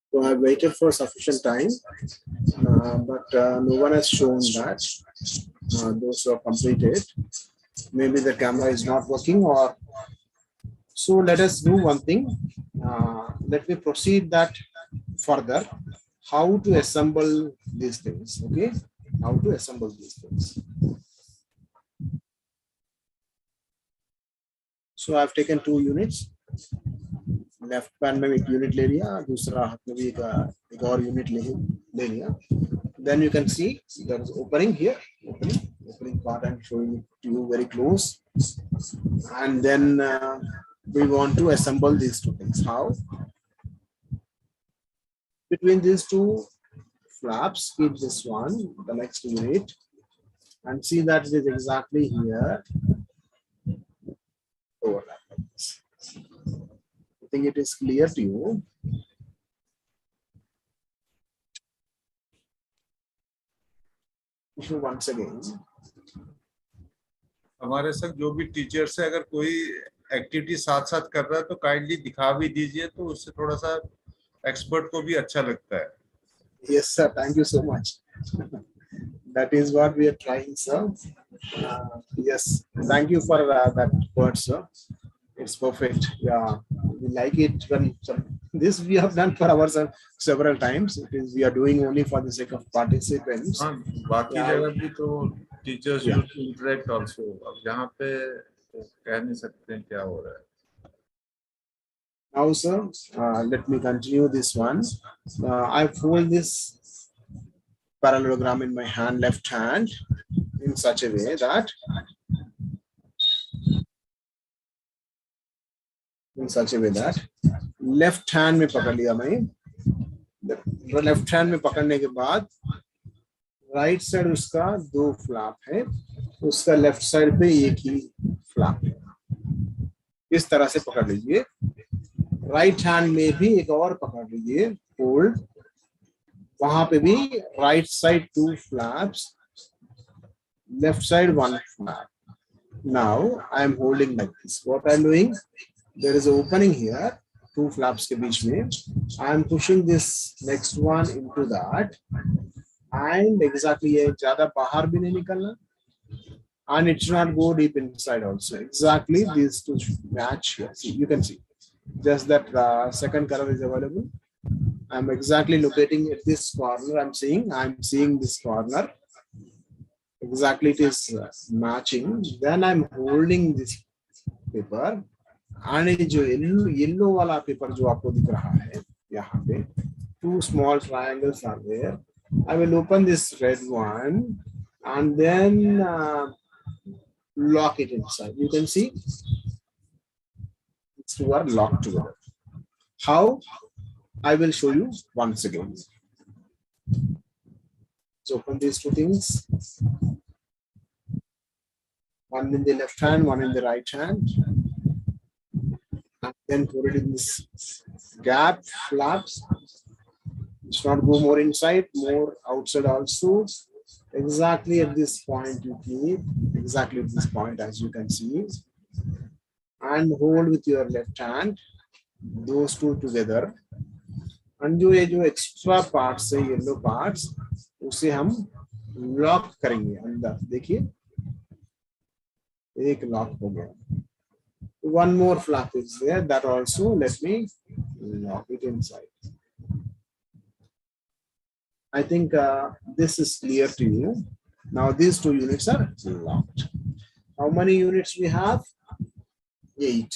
So I waited for sufficient time, but no one has shown that those who are completed. Maybe the camera is not working, or so. Let us do one thing. Let me proceed that further. How to assemble these things? Okay, how to assemble these things. So I have taken 2 units. Left pan में एक unit ले लिया, दूसरा हाथ में भी एक और यूनिट ले लिया. Then you can see there is opening here, opening part. I'm showing it to you very close. And then we want to assemble these 2 things. How? Between these 2 flaps, keep this one, the next unit, and see that it is exactly here. Overlap like this. I think it is clear to you. Issue once again. हमारे साथ जो भी teachers है, अगर कोई activity साथ साथ कर रहा है तो काइंडली दिखा भी दीजिए, तो उससे थोड़ा सा एक्सपर्ट को भी अच्छा लगता है. Yes, sir. Thank you so much. That is what we are trying, sir. Yes. Thank you for that word, sir. It's perfect. Yeah, we like it when this we have done for ourselves several times. It is we are doing only for the sake of participants. हाँ, बाकी Yeah. जगह भी तो teachers Yeah. Use to interact also. अब यहाँ पे तो कह नहीं सकते हैं क्या हो रहा है. Now, sir, let me continue this one. I fold this parallelogram in my hand, left hand, in such a way that left hand में पकड़ लिया मैं. लेफ्ट हैंड में पकड़ने के बाद राइट साइड उसका 2 फ्लैप है, उसका लेफ्ट साइड पे एक ही फ्लैप है. इस तरह से पकड़ लीजिए. राइट हैंड में भी एक और पकड़ लीजिए, होल्ड. वहां पे भी right side 2 flaps, left side 1 flap. Now I am holding like this. What I am doing? There is an opening here, 2 flaps के बीच में. I am pushing this next one into that, and exactly ये ज़्यादा बाहर भी नहीं निकलना, and it should not go deep inside also. Exactly these two match here. See, you can see just that second color is available. I'm exactly locating at this corner. I'm seeing this corner. Exactly, it is matching. Then I'm holding this paper, and ये जो yellow वाला paper जो आपको दिख रहा है यहाँ पे, 2 small triangles are there. I will open this red one and then lock it inside. You can see these 2 are locked together. How? I will show you once again. Let's open these 2 things. One in the left hand, one in the right hand. And then put it in this gap, flaps. Let's not go more inside, more outside also. Exactly at this point you keep, exactly at this point as you can see. And hold with your left hand, those 2 together. And जो ये जो extra parts है, yellow parts, उसे हम lock करेंगे अंदर. देखिए, एक lock हो गया. One more flap is there, that also let me lock it inside. I think this is clear to you. Now these 2 units are locked. How many units we have? 8.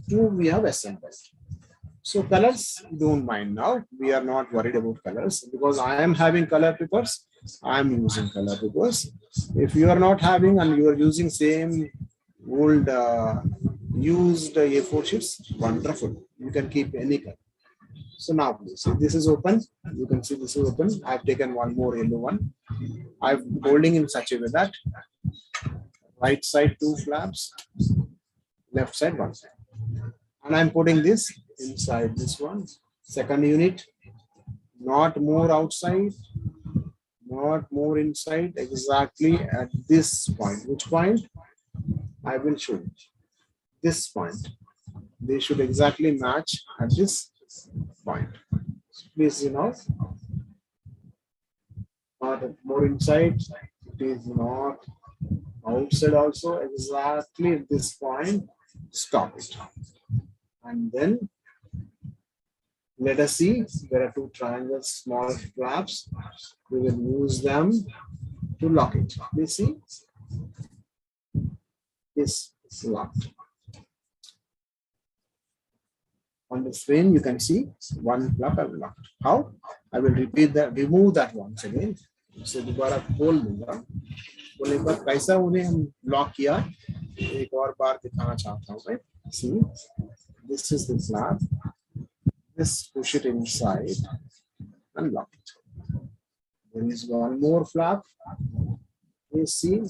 2 we have assembled. So colors, don't mind now. We are not worried about colors because I am having color papers. I am using color papers. If you are not having and you are using same old used A4 sheets, wonderful. You can keep any color. So now please, this is open. You can see this is open. I've taken one more yellow one. I'm holding in such a way that right side 2 flaps, left side 1 side. And I'm putting this inside this one. Second unit, not more outside, not more inside, exactly at this point. Which point? I will show you. This point. They should exactly match at this point. Please, not more inside. It is not outside also. Exactly at this point. Stop it. And then let us see. There are 2 triangles, small flaps. We will use them to lock it. Please see. This is locked. On the screen, you can see 1 flap I will lock. How? I will repeat that, remove that once again. So दोबारा खोल दूंगा. बोले पर कैसा उन्हें हम lock किया, एक और बार दिखाना चाहता हूँ मैं. See, this is the flap. Just push it inside and lock it. There is 1 more flap. You see,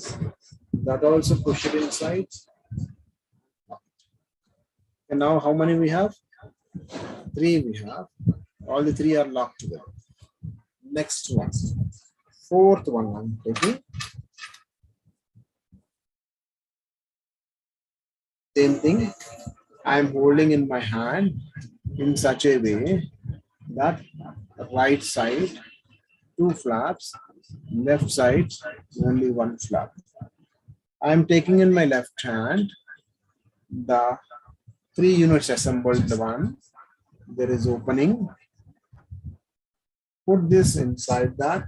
that also push it inside. And now how many we have? 3 we have. All the 3 are locked together. Next one. 4th one I'm taking. Same thing, I am holding in my hand in such a way that right side, 2 flaps, left side, only 1 flap. I am taking in my left hand the 3 units assembled one. There is opening. Put this inside that.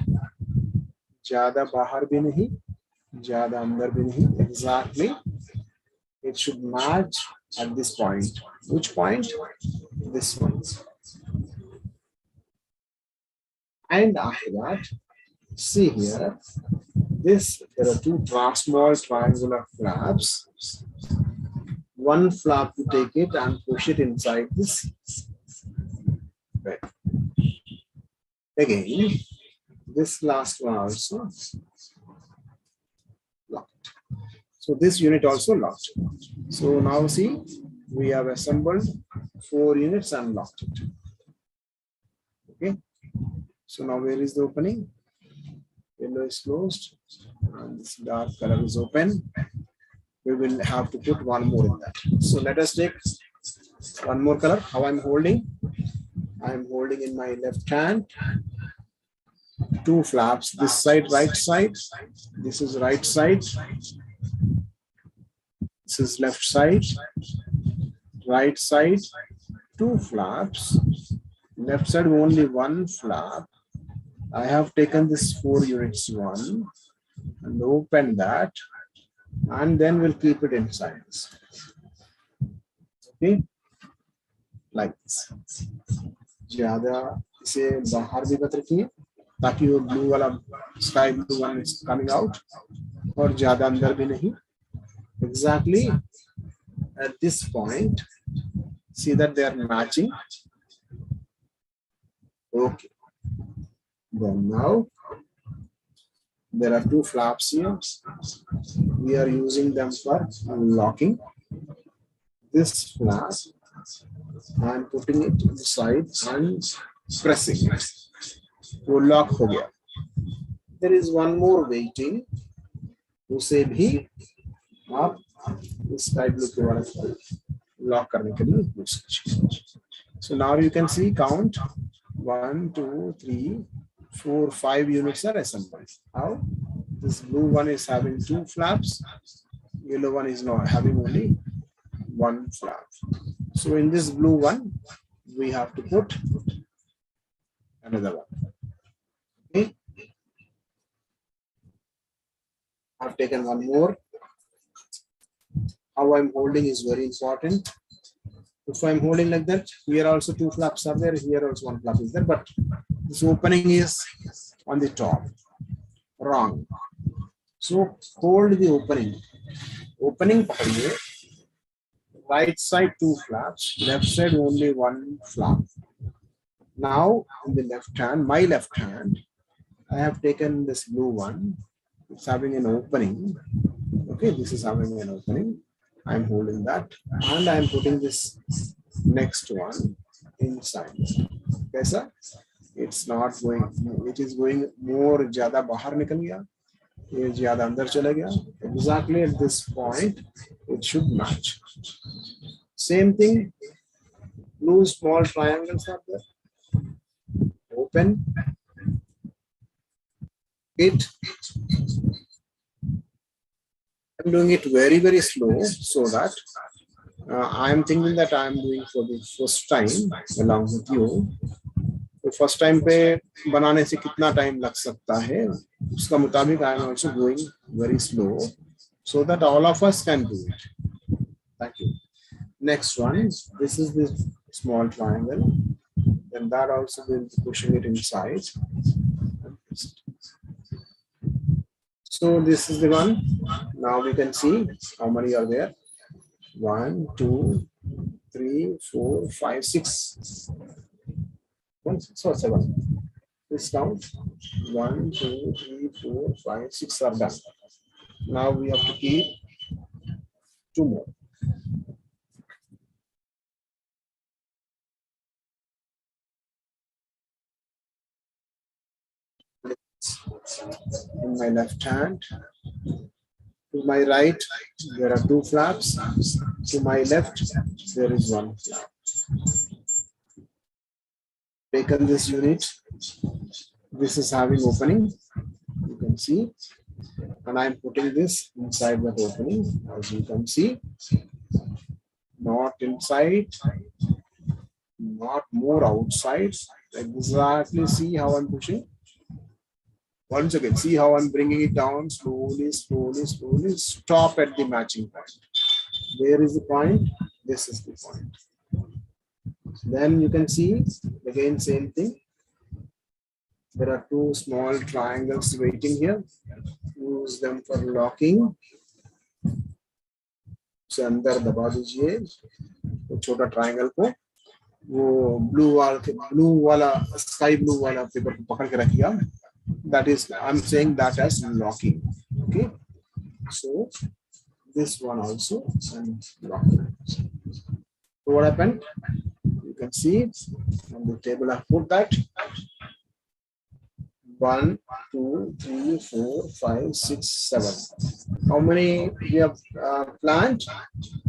ज़्यादा बाहर भी नहीं, ज़्यादा अंदर भी नहीं. Exactly. It should match at this point. Which point? This one. And after that, see here, there are 2 small triangular flaps. 1 flap to take it and push it inside this. Right. Again, this last one also locked. So this unit also locked. So now see, we have assembled 4 units and locked it. Okay. So now where is the opening? Yellow is closed and this dark color is open. We will have to put 1 more in that. So let us take 1 more color. How I'm holding? I'm holding in my left hand 2 flaps. This side, right side. This is right side. This is left side. Right side, 2 flaps. Left side, only 1 flap. I have taken this 4 units one and open that, and then we'll keep it inside this. Okay, like this. ज़्यादा इसे बाहर भी मत रखिए ताकि वो blue वाला sky blue one is coming out और ज़्यादा अंदर भी नहीं. Exactly at this point, see that they are matching. Okay. Then now there are 2 flaps here. We are using them for locking. This flap, I am putting it inside and pressing it. वो lock हो गया. There is 1 more waiting. उसे भी आप sky blue के वाला lock करने के लिए यूज कीजिए. So now you can see count 1, 2, 3, 4, 5 units are assembled. How? This blue one is having 2 flaps. Yellow one is not having only 1 flap. So in this blue one, we have to put another one. Okay. I've taken 1 more. How I'm holding is very important. If I'm holding like that, here also 2 flaps are there, here also 1 flap is there, but this opening is on the top. Wrong. So hold the opening. Opening pakadiye. Right side 2 flaps, left side only 1 flap. Now in the left hand, my left hand, I have taken this blue one. It's having an opening. Okay, this is having an opening. I'm holding that and I'm putting this next one inside. Okay, sir? It's not going, it is going more ज़्यादा बाहर निकल गया, ये ज़्यादा अंदर चला गया. Exactly at this point, it should match. Same thing, blue small triangles are there. Open it. I'm doing it very, very slow so that I'm thinking that I'm doing for the first time along with you. तो first time पे बनाने से कितना time लग सकता है उसका मुताबिक I am also going very slow so that all of us can do it. Thank you. Next one, this is the small triangle, then that also will be pushing it inside. So this is the one. Now we can see how many are there. 1, 2, 3, 4, 5, 6. 1, 6 or 7. This count. 1, 2, 3, 4, 5, 6 are done. Now we have to keep 2 more. In my left hand, To my right, there are two flaps. To my left, there is one flap. Taken this unit. This is having opening. You can see. And I'm putting this inside that opening. As you can see. Not inside. Not more outside. Exactly see how I'm pushing. Once again, see how I'm bringing it down slowly, slowly, slowly. Stop at the matching point. Where is the point? This is the point. Then you can see again same thing. There are two small triangles waiting here. Use them for locking. से अंदर दबा दीजिए वो छोटा triangle को वो blue वाला sky blue वाला पेपर को पकड़ के रखिए. That is, I'm saying that as locking. Okay, so this one also and locking. So what happened? You can see on the table I put that 1, 2, 3, 4, 5, 6, 7. How many we have planned?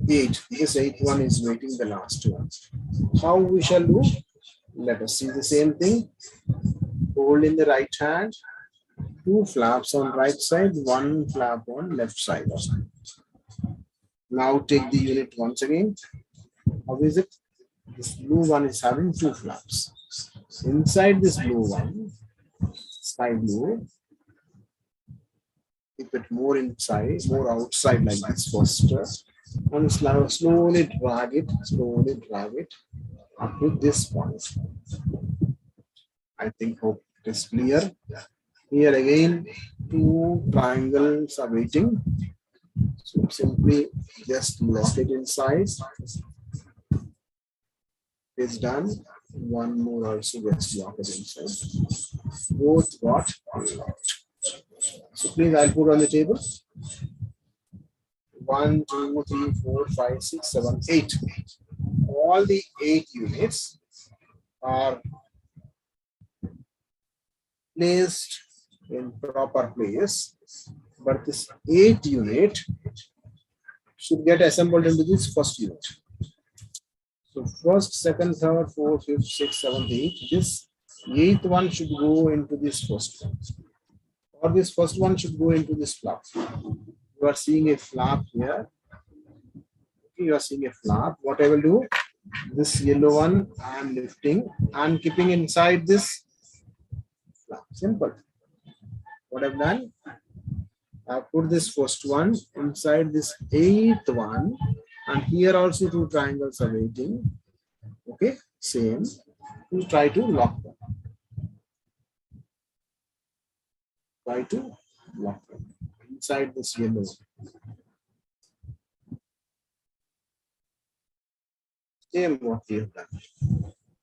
8. This 8th one is waiting the last one. How we shall do? Let us see the same thing. Hold in the right hand. 2 flaps on right side, 1 flap on left side. Now take the unit once again. How is it? This blue one is having 2 flaps. Inside this blue one, sky blue, keep it more inside, more outside like this first. And slowly drag it up to this point. I think hope it is clear. Here again, 2 triangles are waiting. So simply just lock it inside. It's done. One more also gets locked inside. Both got locked. So please, I'll put on the table. 1, 2, 3, 4, 5, 6, 7, 8. All the 8 units are placed in proper place, but this 8th unit should get assembled into this first unit. So first, second, third, fourth, fifth, sixth, seventh, eighth. This 8th one should go into this first one, or this first one should go into this flap. You are seeing a flap here. You are seeing a flap. What I will do, this yellow one I am lifting and keeping inside this flap. Simple. What I've done, I put this first one inside this 8th one, and here also 2 triangles are waiting. Okay, same. You try to lock them. Try to lock them inside this yellow. Same what we have done.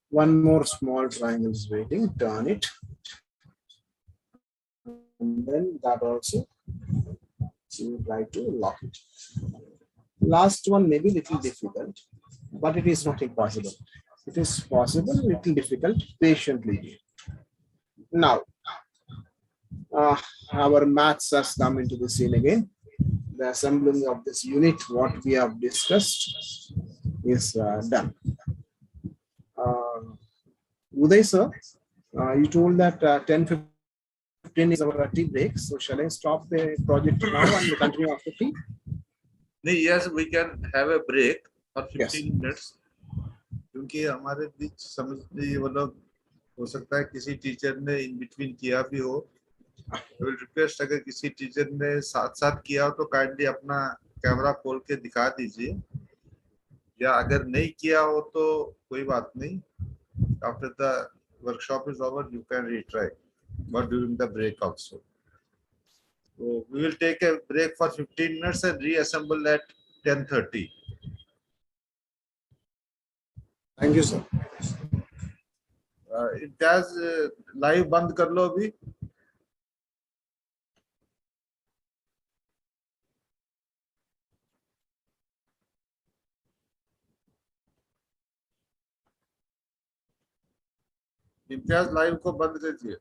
One more small triangle is waiting. Turn it. And then that also you try to lock it. Last one may be little difficult, but it is not impossible. It is possible, little difficult, patiently. Now, our maths has come into the scene again. The assembling of this unit, what we have discussed, is done. Uday sir, you told that 10:15 is our tea break. So shall I stop the project now and continue after tea? Yes, we can have a break for 15 Yes. minutes. क्योंकि हमारे बीच समझ ये मतलब हो सकता है किसी teacher ने इन बिटवीन किया भी हो. I will request अगर किसी टीचर ने साथ साथ किया हो तो काइंडली अपना कैमरा खोल के दिखा दीजिए, या अगर नहीं किया हो तो कोई बात नहीं. After the workshop is over, you can retry, but during the break also. So we will take a break for 15 minutes and reassemble at 10:30. Thank you, sir. Imtiaz live बंद कर लो अभी. इम्तियाज लाइव को बंद कीजिए.